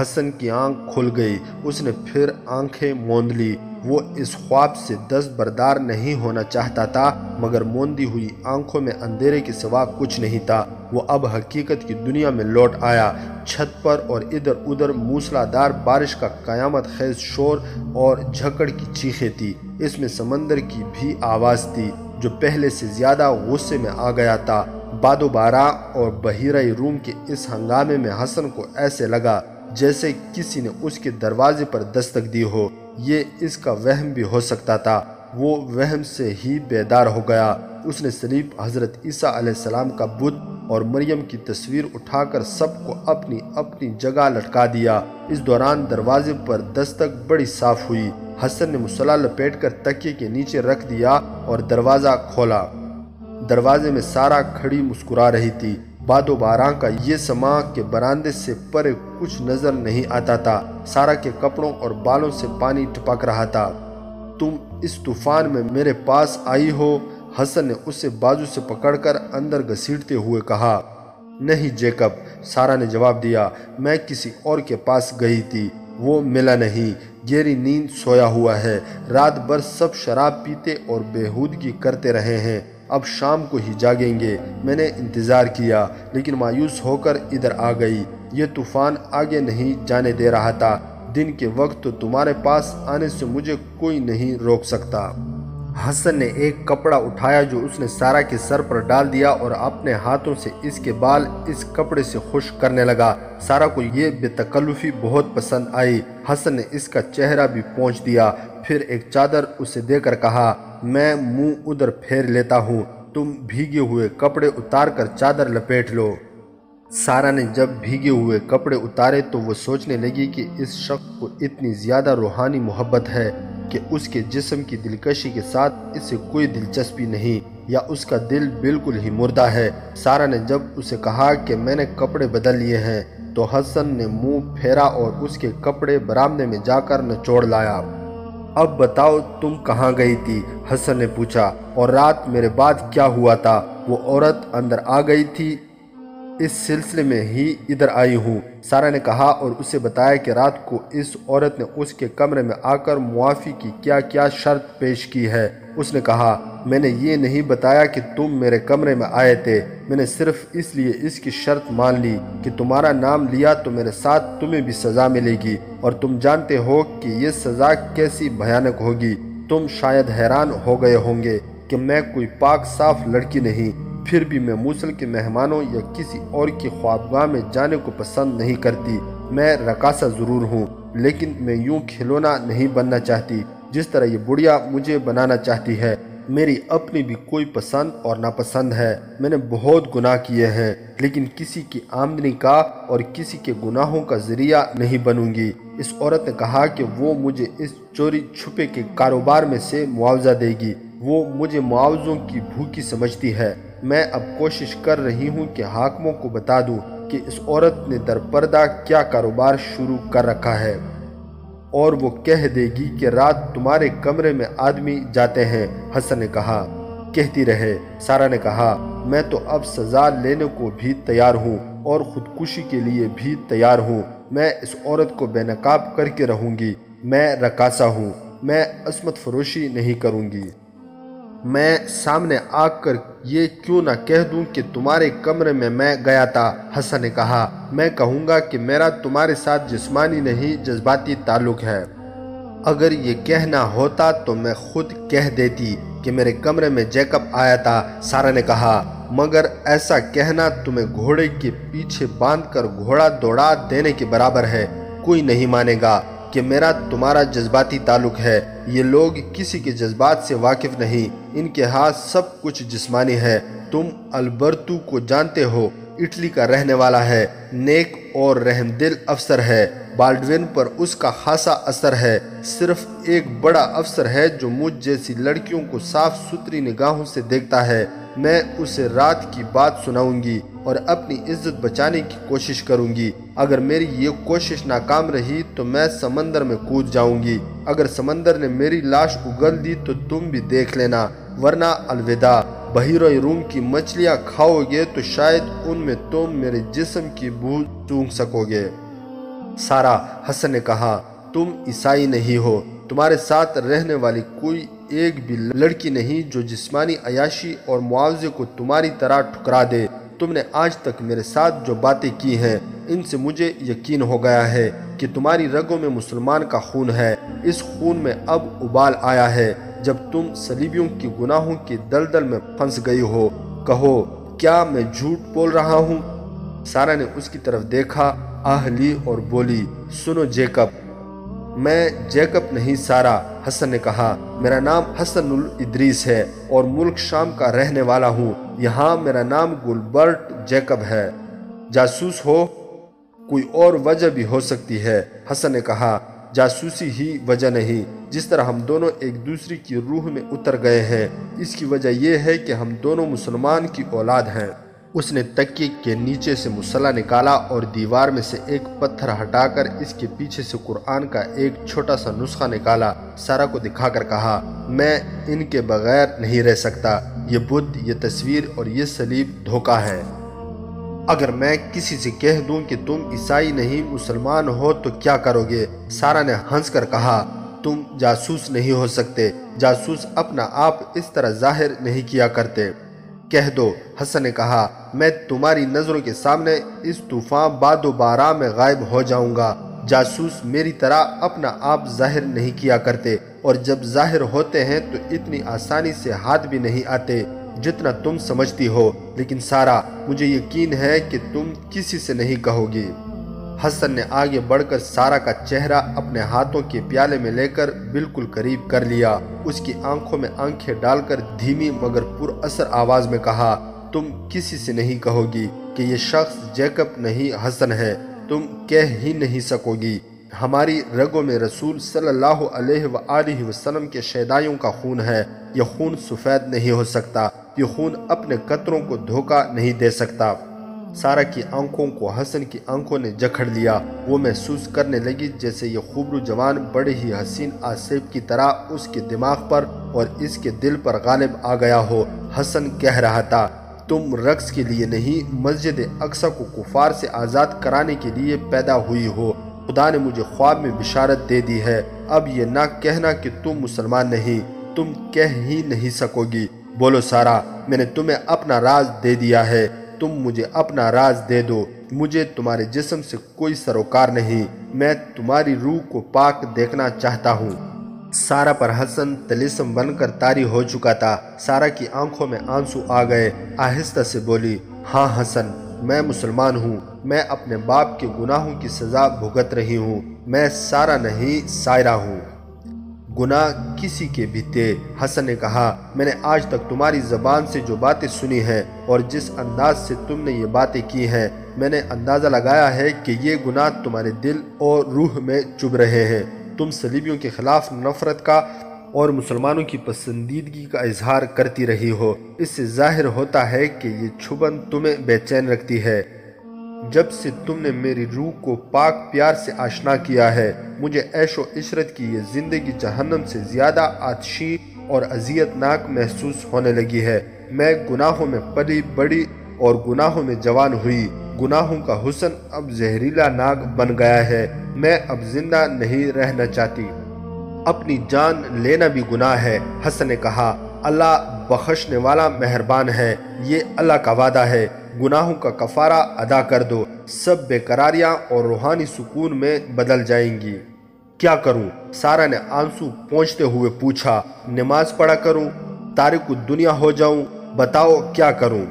حسن کی آنکھ کھل گئی۔ اس نے پھر آنکھیں موند لی۔ وہ اس خواب سے دستبردار نہیں ہونا چاہتا تھا، مگر موندی ہوئی آنکھوں میں اندھیرے کے سوا کچھ نہیں تھا۔ وہ اب حقیقت کی دنیا میں لوٹ آیا۔ چھت پر اور ادھر ادھر موسلا دھار بارش کا قیامت خیز شور اور جھکڑ کی چیخیں تھی۔ اس میں سمندر کی بھی آواز تھی جو پہلے سے زیادہ غصے میں آ گیا تھا۔ باد و باراں اور بحیرہ روم کے اس ہنگامے میں حسن کو ایسے لگا جیسے کسی نے اس کے دروازے پر دستک دی ہو۔ یہ اس کا وہم بھی ہو سکتا تھا۔ وہ وہم سے ہی بیدار ہو گیا۔ اس نے صلیب، حضرت عیسیٰ علیہ السلام کا بت اور مریم کی تصویر اٹھا کر سب کو اپنی اپنی جگہ لٹکا دیا۔ اس دوران دروازے پر دستک بڑی صاف ہوئی۔ حسن نے مصلی لپیٹ کر تکیے کے نیچے رکھ دیا اور دروازہ کھولا۔ دروازے میں سارا کھڑی مسکرا رہی تھی۔ باد و باراں کا یہ سماں کہ براندے سے پرے کچھ نظر نہیں آتا تھا۔ سارا کے کپڑوں اور بالوں سے پانی ٹپک رہا تھا۔ تم اس طوفان میں میرے پاس آئی ہو؟ حسن نے اسے بازو سے پکڑ کر اندر گھسیٹتے ہوئے کہا۔ نہیں جیکب، سارا نے جواب دیا، میں کسی اور کے پاس گئی تھی، وہ ملا نہیں، گہری نیند سویا ہوا ہے۔ رات بھر سب شراب پیتے اور بےہودگی کرتے رہے ہیں، اب شام کو ہی جاگیں گے۔ میں نے انتظار کیا لیکن مایوس ہو کر ادھر آ گئی۔ یہ طوفان آگے نہیں جانے دے رہا تھا۔ دن کے وقت تو تمہارے پاس آنے سے مجھے کوئی نہیں روک سکتا۔ حسن نے ایک کپڑا اٹھایا جو اس نے سارا کے سر پر ڈال دیا اور اپنے ہاتھوں سے اس کے بال اس کپڑے سے خشک کرنے لگا۔ سارا کو یہ بے تکلفی بہت پسند آئی۔ حسن نے اس کا چہرہ بھی پونچھ دیا۔ پھر ایک چادر اسے دے کر کہا، میں منہ ادھر پھیر لیتا ہوں، تم بھیگے ہوئے کپڑے اتار کر چادر لپیٹ لو۔ سارہ نے جب بھیگے ہوئے کپڑے اتارے تو وہ سوچنے لگی کہ اس شخص کو اتنی زیادہ روحانی محبت ہے کہ اس کے جسم کی دلکشی کے ساتھ اسے کوئی دلچسپی نہیں، یا اس کا دل بالکل ہی مردہ ہے۔ سارہ نے جب اسے کہا کہ میں نے کپڑے بدل لیے ہیں تو حسن نے منہ پھیرا اور اس کے کپڑے برآمدے میں جا کر نچوڑ لایا۔ اب بتاؤ تم کہاں گئی تھی؟ حسن نے پوچھا، اور رات میرے بعد کیا ہوا تھا؟ وہ عورت اندر آ گئی تھی، اس سلسلے میں ہی ادھر آئی ہوں۔ سارہ نے کہا اور اسے بتایا کہ رات کو اس عورت نے اس کے کمرے میں آ کر معافی کی کیا کیا شرط پیش کی ہے۔ اس نے کہا، میں نے یہ نہیں بتایا کہ تم میرے کمرے میں آئے تھے، میں نے صرف اس لیے اس کی شرط مان لی کہ تمہارا نام لیا تو میرے ساتھ تمہیں بھی سزا ملے گی، اور تم جانتے ہو کہ یہ سزا کیسی بھیانک ہوگی۔ تم شاید حیران ہو گئے ہوں گے کہ میں کوئی پاک صاف لڑکی نہیں، پھر بھی میں موصل کے مہمانوں یا کسی اور کی خوابگاہ میں جانے کو پسند نہیں کرتی۔ میں رقاصہ ضرور ہوں، لیکن میں یوں کھلونا نہیں بننا چاہتی جس طرح یہ بڑھیا مجھے بنانا چاہتی ہے۔ میری اپنی بھی کوئی پسند اور ناپسند ہے۔ میں نے بہت گناہ کیے ہیں، لیکن کسی کی آمدنی کا اور کسی کے گناہوں کا ذریعہ نہیں بنوں گی۔ اس عورت نے کہا کہ وہ مجھے اس چوری چھپے کے کاروبار میں سے معاوضہ دے گی۔ وہ مجھے معاوضوں کی بھوکی سمجھتی ہے۔ میں اب کوشش کر رہی ہوں کہ حاکموں کو بتا دوں کہ اس عورت نے در پردہ کیا کاروبار شروع کر رکھا ہے، اور وہ کہہ دے گی کہ رات تمہارے کمرے میں آدمی جاتے ہیں۔ حسن نے کہا، کہتی رہے۔ سارہ نے کہا، میں تو اب سزا لینے کو بھی تیار ہوں اور خودکشی کے لیے بھی تیار ہوں۔ میں اس عورت کو بے نقاب کر کے رہوں گی۔ میں رقاصہ ہوں، میں عصمت فروشی نہیں کروں گی۔ میں سامنے آ کر یہ کیوں نہ کہہ دوں کہ تمہارے کمرے میں میں گیا تھا؟ حسن نے کہا، میں کہوں گا کہ میرا تمہارے ساتھ جسمانی نہیں جذباتی تعلق ہے۔ اگر یہ کہنا ہوتا تو میں خود کہہ دیتی کہ میرے کمرے میں جیکب آیا تھا۔ سارہ نے کہا، مگر ایسا کہنا تمہیں گھوڑے کے پیچھے باندھ کر گھوڑا دوڑا دینے کے برابر ہے۔ کوئی نہیں مانے گا کہ میرا تمہارا جذباتی تعلق ہے۔ یہ لوگ کسی کے جذبات سے واقف نہیں، ان کے ہاتھ سب کچھ جسمانی ہے۔ تم البرتو کو جانتے ہو، اٹلی کا رہنے والا ہے، نیک اور رحم دل افسر ہے۔ بالڈوین پر اس کا خاصا اثر ہے۔ صرف ایک بڑا افسر ہے جو مجھ جیسی لڑکیوں کو صاف ستھری نگاہوں سے دیکھتا ہے۔ میں اسے رات کی بات سناؤں گی اور اپنی عزت بچانے کی کوشش کروں گی۔ اگر میری یہ کوشش ناکام رہی تو میں سمندر میں کود جاؤں گی۔ اگر سمندر نے میری لاش اگل دی تو تم بھی دیکھ لینا، ورنہ الوداع۔ بحیرہ روم کی مچھلیاں کھاؤ گے تو شاید ان میں تم میرے جسم کی بو سونگھ سکو گے۔ سارہ، حسن نے کہا، تم عیسائی نہیں ہو۔ تمہارے ساتھ رہنے والی کوئی ایک بھی لڑکی نہیں جو جسمانی عیاشی اور معاوضے کو تمہاری طرح ٹھکرا دے۔ تم نے آج تک میرے ساتھ جو باتیں کی ہیں ان سے مجھے یقین ہو گیا ہے کہ تمہاری رگوں میں مسلمان کا خون ہے۔ اس خون میں اب ابال آیا ہے جب تم صلیبیوں کے گناہوں کے دلدل میں پھنس گئی ہو۔ کہو، کیا میں جھوٹ بول رہا ہوں؟ سارہ نے اس کی طرف دیکھا، آہ لی اور بولی، سنو جیکب۔ میں جیکب نہیں سارہ، حسن نے کہا، میرا نام حسن الادریس ہے اور ملک شام کا رہنے والا ہوں۔ یہاں میرا نام گلبرٹ جیکب ہے۔ جاسوس ہو؟ کوئی اور وجہ بھی ہو سکتی ہے، حسن نے کہا، جاسوسی ہی وجہ نہیں۔ جس طرح ہم دونوں ایک دوسرے کی روح میں اتر گئے ہیں، اس کی وجہ یہ ہے کہ ہم دونوں مسلمان کی اولاد ہیں۔ اس نے تکیے کے نیچے سے مصحف نکالا اور دیوار میں سے ایک پتھر ہٹا کر اس کے پیچھے سے قرآن کا ایک چھوٹا سا نسخہ نکالا۔ سارہ کو دکھا کر کہا، میں ان کے بغیر نہیں رہ سکتا۔ یہ بدھ، یہ تصویر اور یہ صلیب دھوکہ ہے۔ اگر میں کسی سے کہہ دوں کہ تم عیسائی نہیں مسلمان ہو تو کیا کرو گے؟ سارہ نے ہنس کر کہا، تم جاسوس نہیں ہو سکتے۔ جاسوس اپنا آپ اس طرح ظاہر نہیں کیا کرتے۔ کہہ دو، حسن نے کہا، میں تمہاری نظروں کے سامنے اس طوفان باد و باران میں غائب ہو جاؤں گا۔ جاسوس میری طرح اپنا آپ ظاہر نہیں کیا کرتے، اور جب ظاہر ہوتے ہیں تو اتنی آسانی سے ہاتھ بھی نہیں آتے جتنا تم سمجھتی ہو۔ لیکن سارہ، مجھے یقین ہے کہ تم کسی سے نہیں کہو گی۔ حسن نے آگے بڑھ کر سارہ کا چہرہ اپنے ہاتھوں کے پیالے میں لے کر بالکل قریب کر لیا۔ اس کی آنکھوں میں آنکھیں ڈال کر دھیمی مگر پر اثر آواز میں کہا، تم کسی سے نہیں کہو گی کہ یہ شخص جیکب نہیں حسن ہے، تم کہہ ہی نہیں سکو گی۔ ہماری رگوں میں رسول صلی اللہ علیہ وآلہ وسلم کے شہدائیوں کا خون ہے، یہ خون سفید نہیں ہو سکتا، یہ خون اپنے قطروں کو دھوکہ نہیں دے سکتا۔ سارہ کی آنکھوں کو حسن کی آنکھوں نے جکڑ لیا۔ وہ محسوس کرنے لگی جیسے یہ خوبرو جوان بڑے ہی حسین آسیب کی طرح اس کے دماغ پر اور اس کے دل پر غالب آ گیا ہو۔ حسن کہہ رہا تھا، تم رقص کے لیے نہیں، مسجد اقصی کو کفار سے آزاد کرانے کے لیے پیدا ہوئی ہو۔ خدا نے مجھے خواب میں بشارت دے دی ہے، اب یہ نہ کہنا کہ تم مسلمان نہیں، تم کہہ ہی نہیں سکو گی۔ بولو سارہ، میں نے تمہیں اپنا راز دے دیا ہے، تم مجھے اپنا راز دے دو۔ مجھے تمہارے جسم سے کوئی سروکار نہیں، میں تمہاری روح کو پاک دیکھنا چاہتا ہوں۔ سارہ پر حسن طلسم بن کر طاری ہو چکا تھا۔ سارہ کی آنکھوں میں آنسو آ گئے، آہستہ سے بولی، ہاں حسن، میں مسلمان ہوں، میں اپنے باپ کے گناہوں کی سزا بھگت رہی ہوں، میں سارہ نہیں سائرہ ہوں۔ گناہ کسی کے بھی تھے، حسن نے کہا، میں نے آج تک تمہاری زبان سے جو باتیں سنی ہیں اور جس انداز سے تم نے یہ باتیں کی ہیں، میں نے اندازہ لگایا ہے کہ یہ گناہ تمہارے دل اور روح میں چبھ رہے ہیں۔ تم صلیبیوں کے خلاف نفرت کا اور مسلمانوں کی پسندیدگی کا اظہار کرتی رہی ہو۔ اس سے ظاہر ہوتا ہے کہ یہ چھبن تمہیں بے چین رکھتی ہے۔ جب سے تم نے میری روح کو پاک پیار سے آشنا کیا ہے، مجھے عیش و عشرت کی یہ زندگی جہنم سے زیادہ آتشی اور اذیت ناک محسوس ہونے لگی ہے۔ میں گناہوں میں پلی بڑی اور گناہوں میں جوان ہوئی، گناہوں کا حسن اب زہریلا ناگ بن گیا ہے، میں اب زندہ نہیں رہنا چاہتی۔ اپنی جان لینا بھی گناہ ہے، حسن نے کہا، اللہ بخشنے والا مہربان ہے، یہ اللہ کا وعدہ ہے، گناہوں کا کفارہ ادا کر دو، سب بے قراریاں اور روحانی سکون میں بدل جائیں گی۔ کیا کروں؟ سارہ نے آنسو پونچھتے ہوئے پوچھا، نماز پڑھا کروں؟ تارک الدنیا ہو جاؤں؟ بتاؤ کیا کروں؟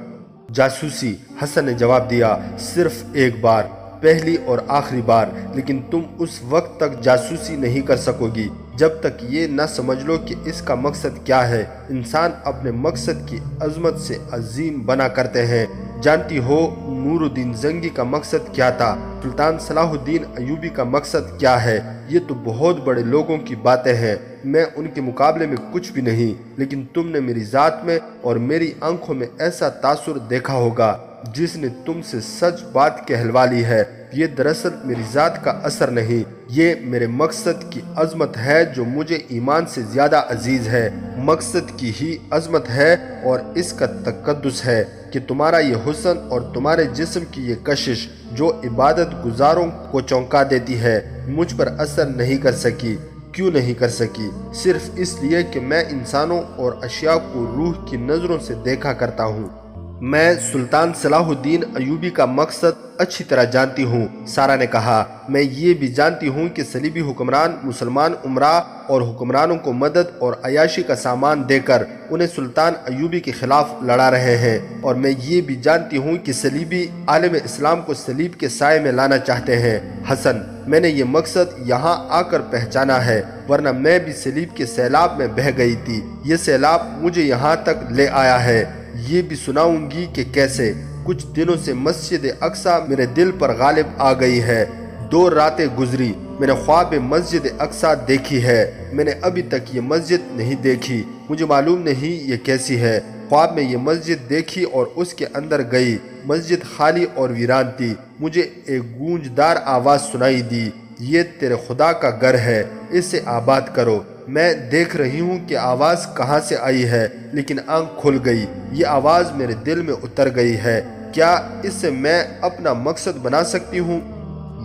جاسوسی، حسن نے جواب دیا، صرف ایک بار، پہلی اور آخری بار، لیکن تم اس وقت تک جاسوسی نہیں کر سکو گی جب تک یہ نہ سمجھ لو کہ اس کا مقصد کیا ہے۔ انسان اپنے مقصد کی عظمت سے عظیم بنا کرتے ہیں۔ جانتی ہو نور الدین زنگی کا مقصد کیا تھا؟ سلطان صلاح الدین ایوبی کا مقصد کیا ہے؟ یہ تو بہت بڑے لوگوں کی باتیں ہیں، میں ان کے مقابلے میں کچھ بھی نہیں، لیکن تم نے میری ذات میں اور میری آنکھوں میں ایسا تاثر دیکھا ہوگا جس نے تم سے سچ بات کہلوا لی ہے۔ یہ دراصل میری ذات کا اثر نہیں، یہ میرے مقصد کی عظمت ہے جو مجھے ایمان سے زیادہ عزیز ہے۔ مقصد کی ہی عظمت ہے اور اس کا تقدس ہے کہ تمہارا یہ حسن اور تمہارے جسم کی یہ کشش جو عبادت گزاروں کو چونکا دیتی ہے، مجھ پر اثر نہیں کر سکی۔ کیوں نہیں کر سکی؟ صرف اس لیے کہ میں انسانوں اور اشیاء کو روح کی نظروں سے دیکھا کرتا ہوں۔ میں سلطان صلاح الدین ایوبی کا مقصد اچھی طرح جانتی ہوں، سارہ نے کہا۔ میں یہ بھی جانتی ہوں کہ صلیبی حکمران مسلمان امراء اور حکمرانوں کو مدد اور عیاشی کا سامان دے کر انہیں سلطان ایوبی کے خلاف لڑا رہے ہیں، اور میں یہ بھی جانتی ہوں کہ صلیبی عالم اسلام کو صلیب کے سائے میں لانا چاہتے ہیں۔ حسن، میں نے یہ مقصد یہاں آ کر پہچانا ہے، ورنہ میں بھی صلیب کے سیلاب میں بہہ گئی تھی۔ یہ سیلاب مجھے یہاں تک لے آیا ہے۔ یہ بھی سناؤں گی کہ کیسے کچھ دنوں سے مسجد اقصی میرے دل پر غالب آ گئی ہے۔ 2 راتیں گزری، میں نے خواب مسجد اقصی دیکھی ہے۔ میں نے ابھی تک یہ مسجد نہیں دیکھی، مجھے معلوم نہیں یہ کیسی ہے۔ خواب میں یہ مسجد دیکھی اور اس کے اندر گئی۔ مسجد خالی اور ویران تھی۔ مجھے ایک گونجدار آواز سنائی دی، یہ تیرے خدا کا گھر ہے، اسے آباد کرو۔ میں دیکھ رہی ہوں کہ آواز کہاں سے آئی ہے، لیکن آنکھ کھل گئی، یہ آواز میرے دل میں اتر گئی ہے۔ کیا اس سے میں اپنا مقصد بنا سکتی ہوں؟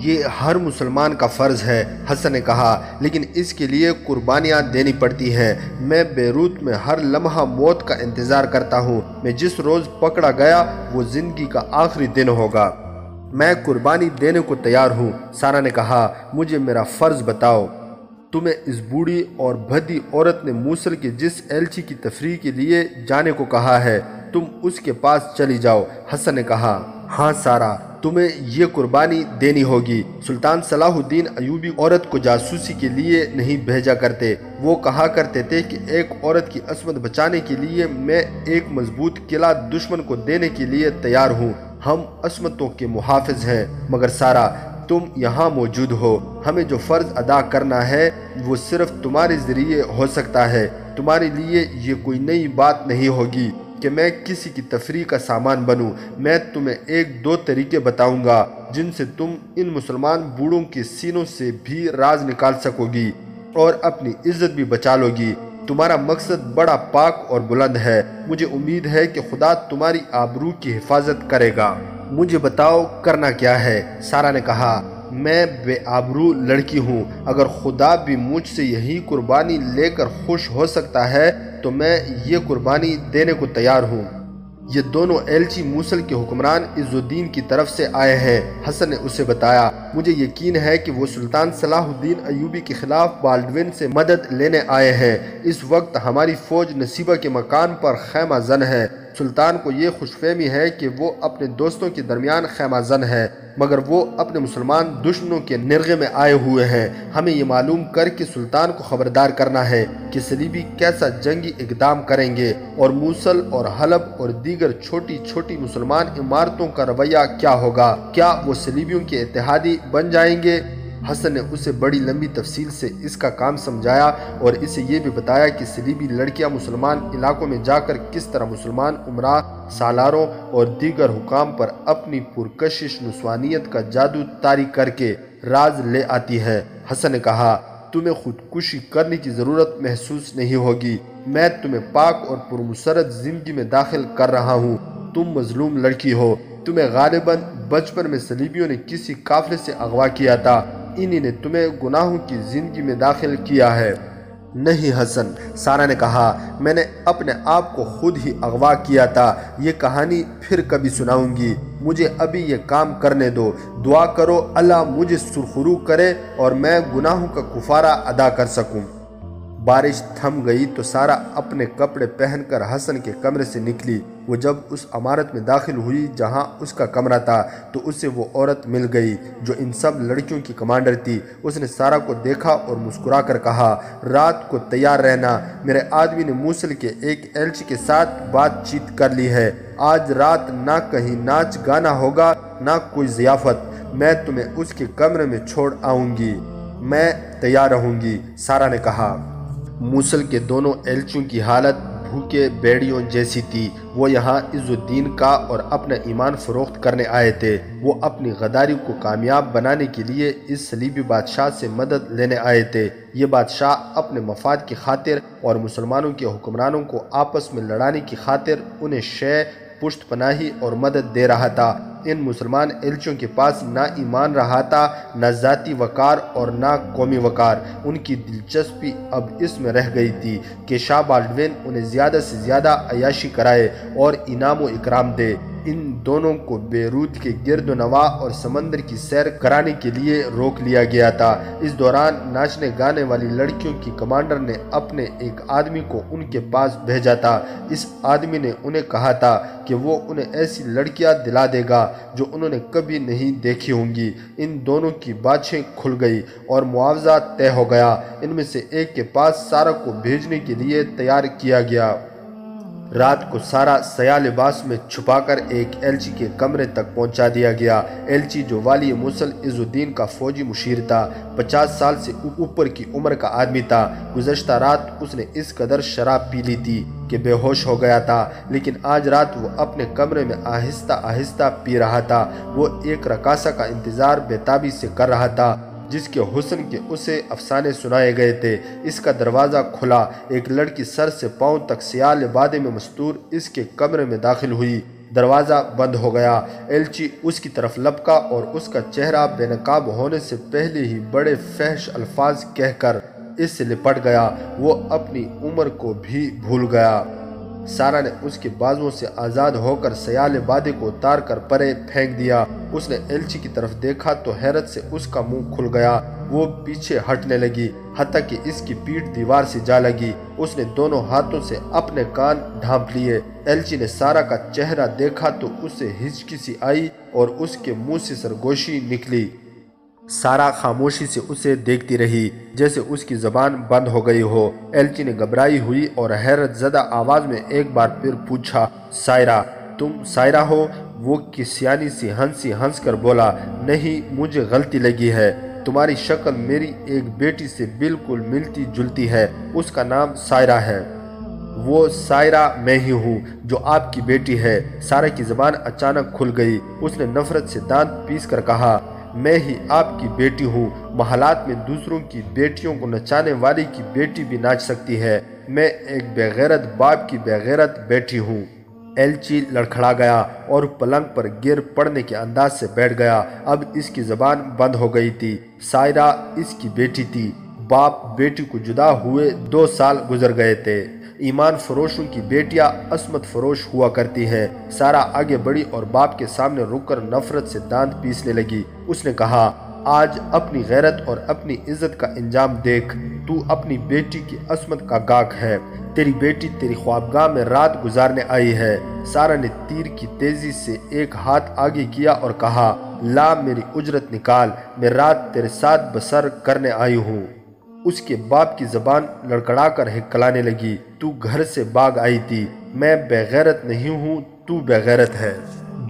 یہ ہر مسلمان کا فرض ہے، حسن نے کہا، لیکن اس کے لیے قربانیاں دینی پڑتی ہیں۔ میں بیروت میں ہر لمحہ موت کا انتظار کرتا ہوں۔ میں جس روز پکڑا گیا وہ زندگی کا آخری دن ہوگا۔ میں قربانی دینے کو تیار ہوں، سارہ نے کہا۔ مجھے میرا فرض بتاؤ۔ تمہیں اس بوڑھی اور بھدی عورت نے موصل کے جس ایلچی کی تفریح کے لیے جانے کو کہا ہے، تم اس کے پاس چلی جاؤ، حسن نے کہا۔ ہاں سارہ، تمہیں یہ قربانی دینی ہوگی۔ سلطان صلاح الدین ایوبی عورت کو جاسوسی کے لیے نہیں بھیجا کرتے۔ وہ کہا کرتے تھے کہ ایک عورت کی عصمت بچانے کے لیے میں ایک مضبوط قلعہ دشمن کو دینے کے لیے تیار ہوں۔ ہم عصمتوں کے محافظ ہیں، مگر سارا تم یہاں موجود ہو۔ ہمیں جو فرض ادا کرنا ہے وہ صرف تمہارے ذریعے ہو سکتا ہے۔ تمہارے لیے یہ کوئی نئی بات نہیں ہوگی کہ میں کسی کی تفریح کا سامان بنوں۔ میں تمہیں ایک دو طریقے بتاؤں گا جن سے تم ان مسلمان بوڑھوں کے سینوں سے بھی راز نکال سکو گی اور اپنی عزت بھی بچا لو گی۔ تمہارا مقصد بڑا پاک اور بلند ہے۔ مجھے امید ہے کہ خدا تمہاری آبرو کی حفاظت کرے گا۔ مجھے بتاؤ کرنا کیا ہے؟ سارا نے کہا، میں بے آبرو لڑکی ہوں۔ اگر خدا بھی مجھ سے یہی قربانی لے کر خوش ہو سکتا ہے تو میں یہ قربانی دینے کو تیار ہوں۔ یہ دونوں ایلچی موصل کے حکمران عز الدین کی طرف سے آئے ہیں۔ حسن نے اسے بتایا، مجھے یقین ہے کہ وہ سلطان صلاح الدین ایوبی کے خلاف بالڈوین سے مدد لینے آئے ہیں۔ اس وقت ہماری فوج نصیبہ کے مکان پر خیمہ زن ہے۔ سلطان کو یہ خوش فہمی ہے کہ وہ اپنے دوستوں کے درمیان خیمہ زن ہے، مگر وہ اپنے مسلمان دشمنوں کے نرغے میں آئے ہوئے ہیں۔ ہمیں یہ معلوم کر کے سلطان کو خبردار کرنا ہے کہ صلیبی کیسا جنگی اقدام کریں گے اور موصل اور حلب اور دیگر چھوٹی چھوٹی مسلمان عمارتوں کا رویہ کیا ہوگا۔ کیا وہ صلیبیوں کے اتحادی بن جائیں گے؟ حسن نے اسے بڑی لمبی تفصیل سے اس کا کام سمجھایا اور اسے یہ بھی بتایا کہ صلیبی لڑکیاں مسلمان علاقوں میں جا کر کس طرح مسلمان عمراء، سالاروں اور دیگر حکام پر اپنی پرکشش نسوانیت کا جادو طاری کر کے راز لے آتی ہے۔ حسن نے کہا، تمہیں خودکشی کرنے کی ضرورت محسوس نہیں ہوگی۔ میں تمہیں پاک اور پرمسرت زندگی میں داخل کر رہا ہوں۔ تم مظلوم لڑکی ہو۔ تمہیں غالباً بچپن میں صلیبیوں نے کسی قافلے سے اغوا کیا تھا۔ انہی نے تمہیں گناہوں کی زندگی میں داخل کیا ہے۔ نہیں حسن، سارا نے کہا، میں نے اپنے آپ کو خود ہی اغوا کیا تھا۔ یہ کہانی پھر کبھی سناؤں گی۔ مجھے ابھی یہ کام کرنے دو۔ دعا کرو اللہ مجھے سرخرو کرے اور میں گناہوں کا کفارہ ادا کر سکوں۔ بارش تھم گئی تو سارا اپنے کپڑے پہن کر حسن کے کمرے سے نکلی۔ وہ جب اس عمارت میں داخل ہوئی جہاں اس کا کمرہ تھا تو اسے وہ عورت مل گئی جو ان سب لڑکیوں کی کمانڈر تھی۔ اس نے سارا کو دیکھا اور مسکرا کر کہا، رات کو تیار رہنا، میرے آدمی نے موصل کے ایک ایلچی کے ساتھ بات چیت کر لی ہے۔ آج رات نہ کہیں ناچ گانا ہوگا نہ کوئی ضیافت۔ میں تمہیں اس کے کمرے میں چھوڑ آؤں گی۔ میں تیار رہوں گی، سارا نے کہا۔ موصل کے دونوں ایلچیوں کی حالت بھوکے بیڑیوں جیسی تھی۔ وہ یہاں عز الدین کا اور اپنا ایمان فروخت کرنے آئے تھے۔ وہ اپنی غداری کو کامیاب بنانے کے لیے اس صلیبی بادشاہ سے مدد لینے آئے تھے۔ یہ بادشاہ اپنے مفاد کی خاطر اور مسلمانوں کے حکمرانوں کو آپس میں لڑانے کی خاطر انہیں شے، پشت پناہی اور مدد دے رہا تھا۔ ان مسلمان ایلچیوں کے پاس نہ ایمان رہا تھا، نہ ذاتی وقار اور نہ قومی وقار۔ ان کی دلچسپی اب اس میں رہ گئی تھی کہ شاہ بالڈوین انہیں زیادہ سے زیادہ عیاشی کرائے اور انعام و اکرام دے۔ ان دونوں کو بیروت کے گرد و نواح اور سمندر کی سیر کرانے کے لیے روک لیا گیا تھا۔ اس دوران ناچنے گانے والی لڑکیوں کی کمانڈر نے اپنے ایک آدمی کو ان کے پاس بھیجا تھا۔ اس آدمی نے انہیں کہا تھا کہ وہ انہیں ایسی لڑکیاں دلا دے گا جو انہوں نے کبھی نہیں دیکھی ہوں گی۔ ان دونوں کی باتیں کھل گئی اور معاوضہ طے ہو گیا۔ ان میں سے ایک کے پاس سارا کو بھیجنے کے لیے تیار کیا گیا۔ رات کو سارا سیاہ لباس میں چھپا کر ایک ایلچی کے کمرے تک پہنچا دیا گیا۔ ایلچی جو والی موصل عز الدین کا فوجی مشیر تھا، 50 سال سے اوپر کی عمر کا آدمی تھا۔ گزشتہ رات اس نے اس قدر شراب پی لی تھی کہ بے ہوش ہو گیا تھا، لیکن آج رات وہ اپنے کمرے میں آہستہ آہستہ پی رہا تھا۔ وہ ایک رقاصہ کا انتظار بےتابی سے کر رہا تھا جس کے حسن کے اسے افسانے سنائے گئے تھے۔ اس کا دروازہ کھلا، ایک لڑکی سر سے پاؤں تک سیاہ لبادے میں مستور اس کے کمرے میں داخل ہوئی۔ دروازہ بند ہو گیا۔ ایلچی اس کی طرف لپکا اور اس کا چہرہ بے نقاب ہونے سے پہلے ہی بڑے فحش الفاظ کہہ کر اس سے لپٹ گیا۔ وہ اپنی عمر کو بھی بھول گیا۔ سارا نے اس کے بازوؤں سے آزاد ہو کر سیال بادے کو اتار کر پرے پھینک دیا۔ اس نے ایلچی کی طرف دیکھا تو حیرت سے اس کا منہ کھل گیا۔ وہ پیچھے ہٹنے لگی حتیٰ کہ اس کی پیٹھ دیوار سے جا لگی۔ اس نے دونوں ہاتھوں سے اپنے کان ڈھانپ لیے۔ ایلچی نے سارا کا چہرہ دیکھا تو اسے ہچکی سی آئی اور اس کے منہ سے سرگوشی نکلی۔ سارا خاموشی سے اسے دیکھتی رہی جیسے اس کی زبان بند ہو گئی ہو۔ ایلچی نے گھبرائی ہوئی اور حیرت زدہ آواز میں ایک بار پھر پوچھا، سائرا، تم سائرا ہو؟ وہ کسیانی سی ہنس کر بولا، نہیں، مجھے غلطی لگی ہے۔ تمہاری شکل میری ایک بیٹی سے بالکل ملتی جلتی ہے، اس کا نام سائرا ہے۔ وہ سائرا میں ہی ہوں جو آپ کی بیٹی ہے۔ سارا کی زبان اچانک کھل گئی۔ اس نے نفرت سے دانت پیس کر کہا، میں ہی آپ کی بیٹی ہوں۔ محلات میں دوسروں کی بیٹیوں کو نچانے والی کی بیٹی بھی ناچ سکتی ہے۔ میں ایک بے غیرت باپ کی بے غیرت بیٹی ہوں۔ ایلچی لڑکھڑا گیا اور پلنگ پر گر پڑنے کے انداز سے بیٹھ گیا۔ اب اس کی زبان بند ہو گئی تھی۔ سائرا اس کی بیٹی تھی۔ باپ بیٹی کو جدا ہوئے 2 سال گزر گئے تھے۔ ایمان فروشوں کی بیٹیاں عصمت فروش ہوا کرتی ہیں۔ سارا آگے بڑھی اور باپ کے سامنے رک کر نفرت سے دانت پیسنے لگی۔ اس نے کہا، آج اپنی غیرت اور اپنی عزت کا انجام دیکھ۔ تو اپنی بیٹی کی عصمت کا گاہک ہے۔ تیری بیٹی تیری خوابگاہ میں رات گزارنے آئی ہے۔ سارا نے تیر کی تیزی سے ایک ہاتھ آگے کیا اور کہا، لا میری اجرت نکال، میں رات تیرے ساتھ بسر کرنے آئی ہوں۔ اس کے باپ کی زبان لڑکڑا کر ہکلانے لگی، تو گھر سے بھاگ آئی تھی۔ میں بے غیرت نہیں ہوں، تو بے غیرت ہے۔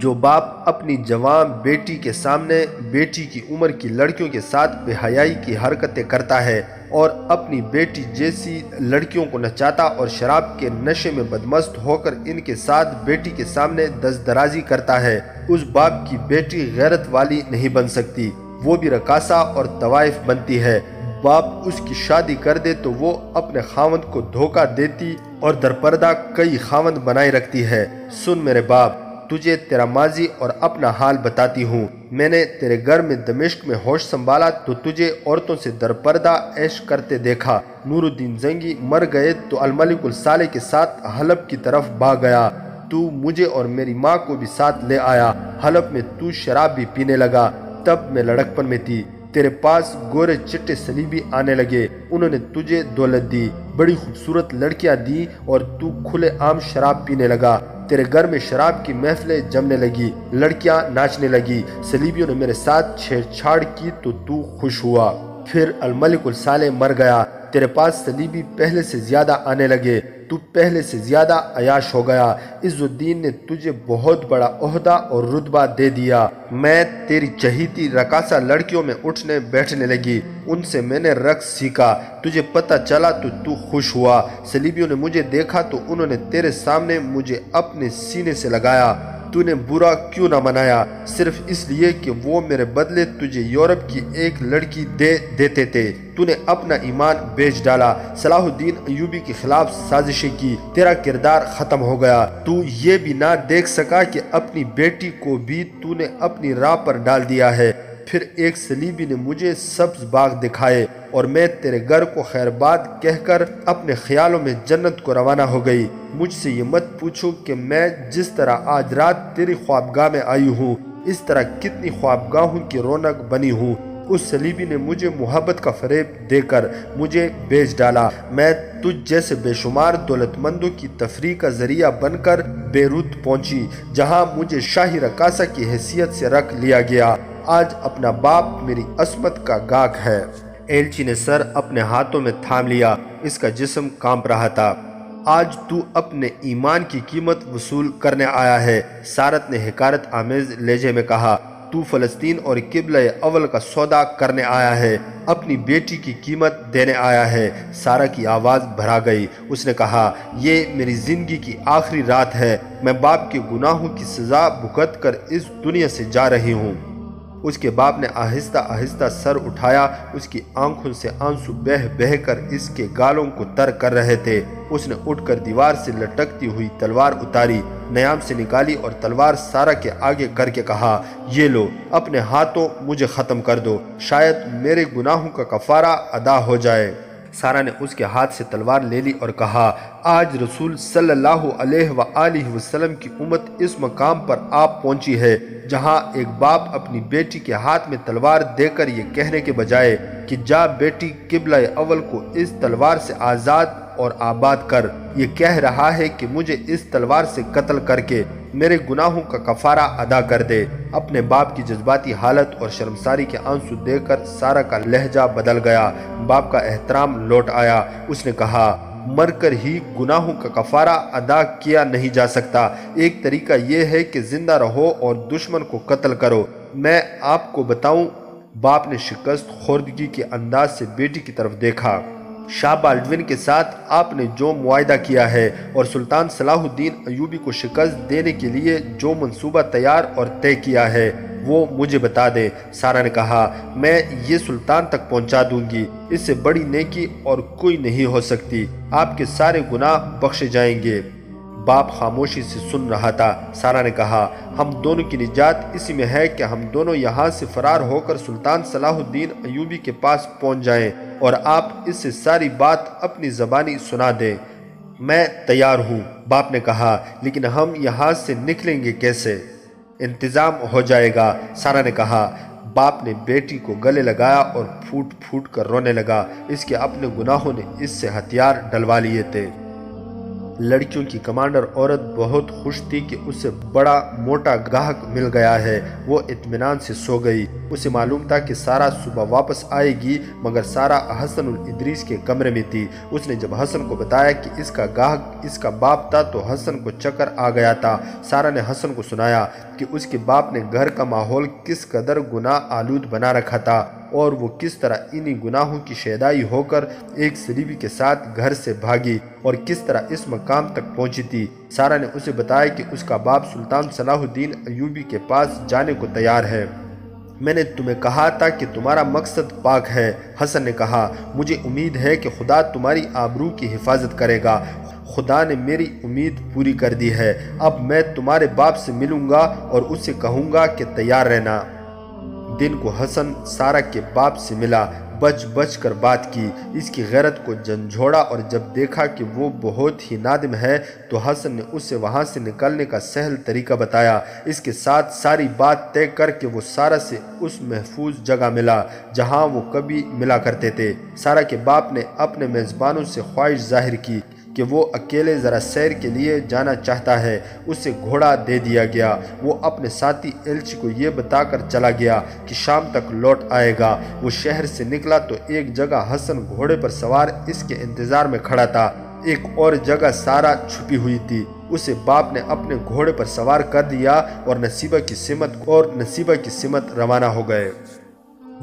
جو باپ اپنی جوان بیٹی کے سامنے بیٹی کی عمر کی لڑکیوں کے ساتھ بے حیائی کی حرکتیں کرتا ہے اور اپنی بیٹی جیسی لڑکیوں کو نچاتا اور شراب کے نشے میں بدمست ہو کر ان کے ساتھ بیٹی کے سامنے دست درازی کرتا ہے، اس باپ کی بیٹی غیرت والی نہیں بن سکتی، وہ بھی رقاصہ اور طوائف بنتی ہے۔ باپ اس کی شادی کر دے تو وہ اپنے خاوند کو دھوکہ دیتی اور درپردہ کئی خاوند بنائے رکھتی ہے۔ سن میرے باپ، تجھے تیرا ماضی اور اپنا حال بتاتی ہوں۔ میں نے تیرے گھر میں دمشق میں ہوش سنبھالا تو تجھے عورتوں سے درپردہ عیش کرتے دیکھا۔ نور الدین زنگی مر گئے تو الملک الصالح کے ساتھ حلب کی طرف بھاگ گیا۔ تو مجھے اور میری ماں کو بھی ساتھ لے آیا۔ حلب میں تو شراب بھی پینے لگا، تب میں لڑکپن میں تھی۔ تیرے پاس گورے چٹے صلیبی آنے لگے، انہوں نے تجھے دولت دی، بڑی خوبصورت لڑکیاں دی اور تو کھلے عام شراب پینے لگا۔ تیرے گھر میں شراب کی محفلیں جمنے لگی، لڑکیاں ناچنے لگی، صلیبیوں نے میرے ساتھ چھیڑ چھاڑ کی تو خوش ہوا۔ پھر الملک الصالح مر گیا، تیرے پاس صلیبی پہلے سے زیادہ آنے لگے، تو پہلے سے زیادہ عیاش ہو گیا۔ عز الدین نے تجھے بہت بڑا عہدہ اور رتبہ دے دیا۔ میں تیری چہیتی رقاصہ لڑکیوں میں اٹھنے بیٹھنے لگی، ان سے میں نے رقص سیکھا، تجھے پتہ چلا تو خوش ہوا۔ صلیبیوں نے مجھے دیکھا تو انہوں نے تیرے سامنے مجھے اپنے سینے سے لگایا۔ تو نے برا کیوں نہ منایا، صرف اس لیے کہ وہ میرے بدلے تجھے یورپ کی ایک لڑکی دے دیتے تھے۔ تو نے اپنا ایمان بیچ ڈالا، صلاح الدین ایوبی کے خلاف سازشیں کی، تیرا کردار ختم ہو گیا۔ تو یہ بھی نہ دیکھ سکا کہ اپنی بیٹی کو بھی تو نے اپنی راہ پر ڈال دیا ہے۔ پھر ایک صلیبی نے مجھے سبز باغ دکھائے اور میں تیرے گھر کو خیر باد کہہ کر اپنے خیالوں میں جنت کو روانہ ہو گئی۔ مجھ سے یہ مت پوچھو کہ میں جس طرح آج رات تیری خوابگاہ میں آئی ہوں، اس طرح کتنی خوابگاہوں کی رونق بنی ہوں۔ اس صلیبی نے مجھے محبت کا فریب دے کر مجھے بیچ ڈالا۔ میں تجھ جیسے بے شمار دولت مندوں کی تفریح کا ذریعہ بن کر بیروت پہنچی، جہاں مجھے شاہی رقاصہ کی حیثیت سے رکھ لیا گیا۔ آج اپنا باپ میری عصمت کا گاہک ہے۔ ایلچی نے سر اپنے ہاتھوں میں تھام لیا، اس کا جسم کانپ رہا تھا۔ آج تو اپنے ایمان کی قیمت وصول کرنے آیا ہے، سارت نے حقارت آمیز لہجے میں کہا۔ تو فلسطین اور قبلہ اول کا سودا کرنے آیا ہے، اپنی بیٹی کی قیمت دینے آیا ہے۔ سارا کی آواز بھرا گئی، اس نے کہا، یہ میری زندگی کی آخری رات ہے، میں باپ کے گناہوں کی سزا بھگت کر اس دنیا سے جا رہی ہوں۔ اس کے باپ نے آہستہ آہستہ سر اٹھایا، اس کی آنکھوں سے آنسو بہہ بہہ کر اس کے گالوں کو تر کر رہے تھے۔ اس نے اٹھ کر دیوار سے لٹکتی ہوئی تلوار اتاری، نیام سے نکالی اور تلوار سارا کے آگے کر کے کہا، یہ لو، اپنے ہاتھوں مجھے ختم کر دو، شاید میرے گناہوں کا کفارہ ادا ہو جائے۔ سارہ نے اس کے ہاتھ سے تلوار لے لی اور کہا، آج رسول صلی اللہ علیہ وآلہ وسلم کی امت اس مقام پر آپ پہنچی ہے جہاں ایک باپ اپنی بیٹی کے ہاتھ میں تلوار دے کر یہ کہنے کے بجائے کہ جا بیٹی قبلہ اول کو اس تلوار سے آزاد اور آباد کر، یہ کہہ رہا ہے کہ مجھے اس تلوار سے قتل کر کے میرے گناہوں کا کفارہ ادا کر دے۔ اپنے باپ کی جذباتی حالت اور شرمساری کے آنسو دے کر سارہ کا لہجہ بدل گیا، باپ کا احترام لوٹ آیا۔ اس نے کہا، مر کر ہی گناہوں کا کفارہ ادا کیا نہیں جا سکتا، ایک طریقہ یہ ہے کہ زندہ رہو اور دشمن کو قتل کرو۔ میں آپ کو بتاؤں، باپ نے شکست خوردگی کے انداز سے بیٹی کی طرف دیکھا، شاہ بالڈوین کے ساتھ آپ نے جو معاہدہ کیا ہے اور سلطان صلاح الدین ایوبی کو شکست دینے کے لیے جو منصوبہ تیار اور طے کیا ہے وہ مجھے بتا دیں۔ سارہ نے کہا، میں یہ سلطان تک پہنچا دوں گی، اس سے بڑی نیکی اور کوئی نہیں ہو سکتی، آپ کے سارے گناہ بخشے جائیں گے۔ باپ خاموشی سے سن رہا تھا۔ سارہ نے کہا، ہم دونوں کی نجات اسی میں ہے کہ ہم دونوں یہاں سے فرار ہو کر سلطان صلاح الدین ایوبی کے پاس پہنچ جائیں اور آپ اس سے ساری بات اپنی زبانی سنا دیں۔ میں تیار ہوں، باپ نے کہا، لیکن ہم یہاں سے نکلیں گے کیسے؟ انتظام ہو جائے گا، سارہ نے کہا۔ باپ نے بیٹی کو گلے لگایا اور پھوٹ پھوٹ کر رونے لگا، اس کے اپنے گناہوں نے اس سے ہتھیار ڈلوا لیے تھے۔ لڑکیوں کی کمانڈر عورت بہت خوش تھی کہ اسے بڑا موٹا گاہک مل گیا ہے۔ وہ اطمینان سے سو گئی، اسے معلوم تھا کہ سارہ صبح واپس آئے گی، مگر سارہ حسن الادریس کے کمرے میں تھی۔ اس نے جب حسن کو بتایا کہ اس کا گاہک اس کا باپ تھا تو حسن کو چکر آ گیا تھا۔ سارہ نے حسن کو سنایا کہ اس کے باپ نے گھر کا ماحول کس قدر گناہ آلود بنا رکھا تھا اور وہ کس طرح انہی گناہوں کی شیدائی ہو کر ایک سلیبی کے ساتھ گھر سے بھاگی اور کس طرح اس مقام تک پہنچی تھی۔ سارہ نے اسے بتایا کہ اس کا باپ سلطان صلاح الدین ایوبی کے پاس جانے کو تیار ہے۔ میں نے تمہیں کہا تھا کہ تمہارا مقصد پاک ہے، حسن نے کہا۔ مجھے امید ہے کہ خدا تمہاری آبرو کی حفاظت کرے گا۔ خدا نے میری امید پوری کر دی ہے۔ اب میں تمہارے باپ سے ملوں گا اور اس سے کہوں گا کہ تیار رہنا۔ دن کو حسن سارہ کے باپ سے ملا، بچ بچ کر بات کی، اس کی غیرت کو جھنجھوڑا اور جب دیکھا کہ وہ بہت ہی نادم ہے تو حسن نے اسے وہاں سے نکلنے کا سہل طریقہ بتایا۔ اس کے ساتھ ساری بات طے کر کے وہ سارہ سے اس محفوظ جگہ ملا جہاں وہ کبھی ملا کرتے تھے۔ سارہ کے باپ نے اپنے میزبانوں سے خواہش ظاہر کی کہ وہ اکیلے ذرا سیر کے لیے جانا چاہتا ہے۔ اسے گھوڑا دے دیا گیا۔ وہ اپنے ساتھی ایلچی کو یہ بتا کر چلا گیا کہ شام تک لوٹ آئے گا۔ وہ شہر سے نکلا تو ایک جگہ حسن گھوڑے پر سوار اس کے انتظار میں کھڑا تھا، ایک اور جگہ سارہ چھپی ہوئی تھی۔ اسے باپ نے اپنے گھوڑے پر سوار کر دیا اور نصیبہ کی سمت روانہ ہو گئے۔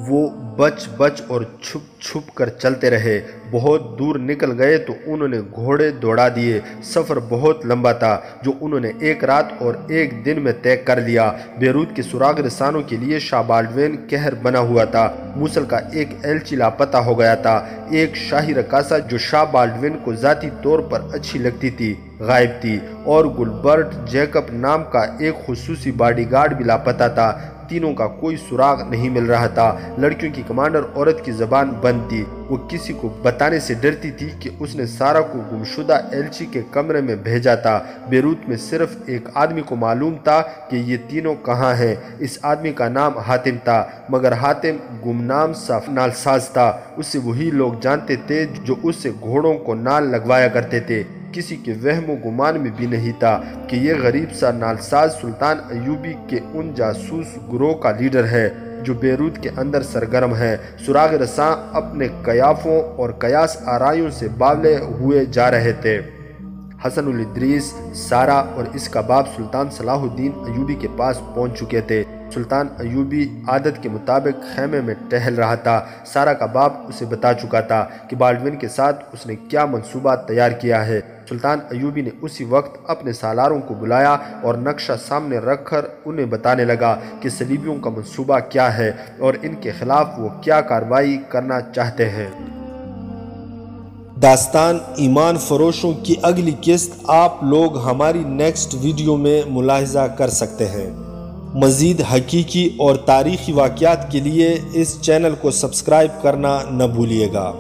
وہ بچ بچ اور چھپ چھپ کر چلتے رہے۔ بہت دور نکل گئے تو انہوں نے گھوڑے دوڑا دیے۔ سفر بہت لمبا تھا جو انہوں نے ایک رات اور ایک دن میں طے کر لیا۔ بیروت کے سراغ رسانوں کے لیے شاہ بالڈوین قہر بنا ہوا تھا۔ موصل کا ایک ایلچی لاپتہ ہو گیا تھا۔ ایک شاہی رقاصہ جو شاہ بالڈوین کو ذاتی طور پر اچھی لگتی تھی غائب تھی، اور گلبرٹ جیکب نام کا ایک خصوصی باڈی گارڈ بھی لاپتہ تھا۔ تینوں کا کوئی سراغ نہیں مل رہا تھا۔ لڑکیوں کی کمانڈر عورت کی زبان بند تھی۔ وہ کسی کو بتانے سے ڈرتی تھی کہ اس نے سارہ کو گمشدہ ایلچی کے کمرے میں بھیجا تھا۔ بیروت میں صرف ایک آدمی کو معلوم تھا کہ یہ تینوں کہاں ہیں۔ اس آدمی کا نام حاتم تھا، مگر حاتم گمنام سا نالساز تھا۔ اس سے وہی لوگ جانتے تھے جو اس سے گھوڑوں کو نال لگوایا کرتے تھے۔ کسی کے وہم و گمان میں بھی نہیں تھا کہ یہ غریب سا نالساز سلطان ایوبی کے ان جاسوس گروہ کا لیڈر ہے جو بیروت کے اندر سرگرم ہے۔ سراغ رساں اپنے قیافوں اور قیاس آرائیوں سے باولے ہوئے جا رہے تھے۔ حسن الادریس، سارہ اور اس کا باپ سلطان صلاح الدین ایوبی کے پاس پہنچ چکے تھے۔ سلطان ایوبی عادت کے مطابق خیمے میں ٹہل رہا تھا۔ سارہ کا باپ اسے بتا چکا تھا کہ بالڈوین کے ساتھ اس نے کیا منصوبہ تیار کیا ہے۔ سلطان ایوبی نے اسی وقت اپنے سالاروں کو بلایا اور نقشہ سامنے رکھ کر انہیں بتانے لگا کہ صلیبیوں کا منصوبہ کیا ہے اور ان کے خلاف وہ کیا کارروائی کرنا چاہتے ہیں۔ داستان ایمان فروشوں کی اگلی قسط آپ لوگ ہماری نیکسٹ ویڈیو میں ملاحظہ کر سکتے ہیں۔ مزید حقیقی اور تاریخی واقعات کے لیے اس چینل کو سبسکرائب کرنا نہ بھولیے گا۔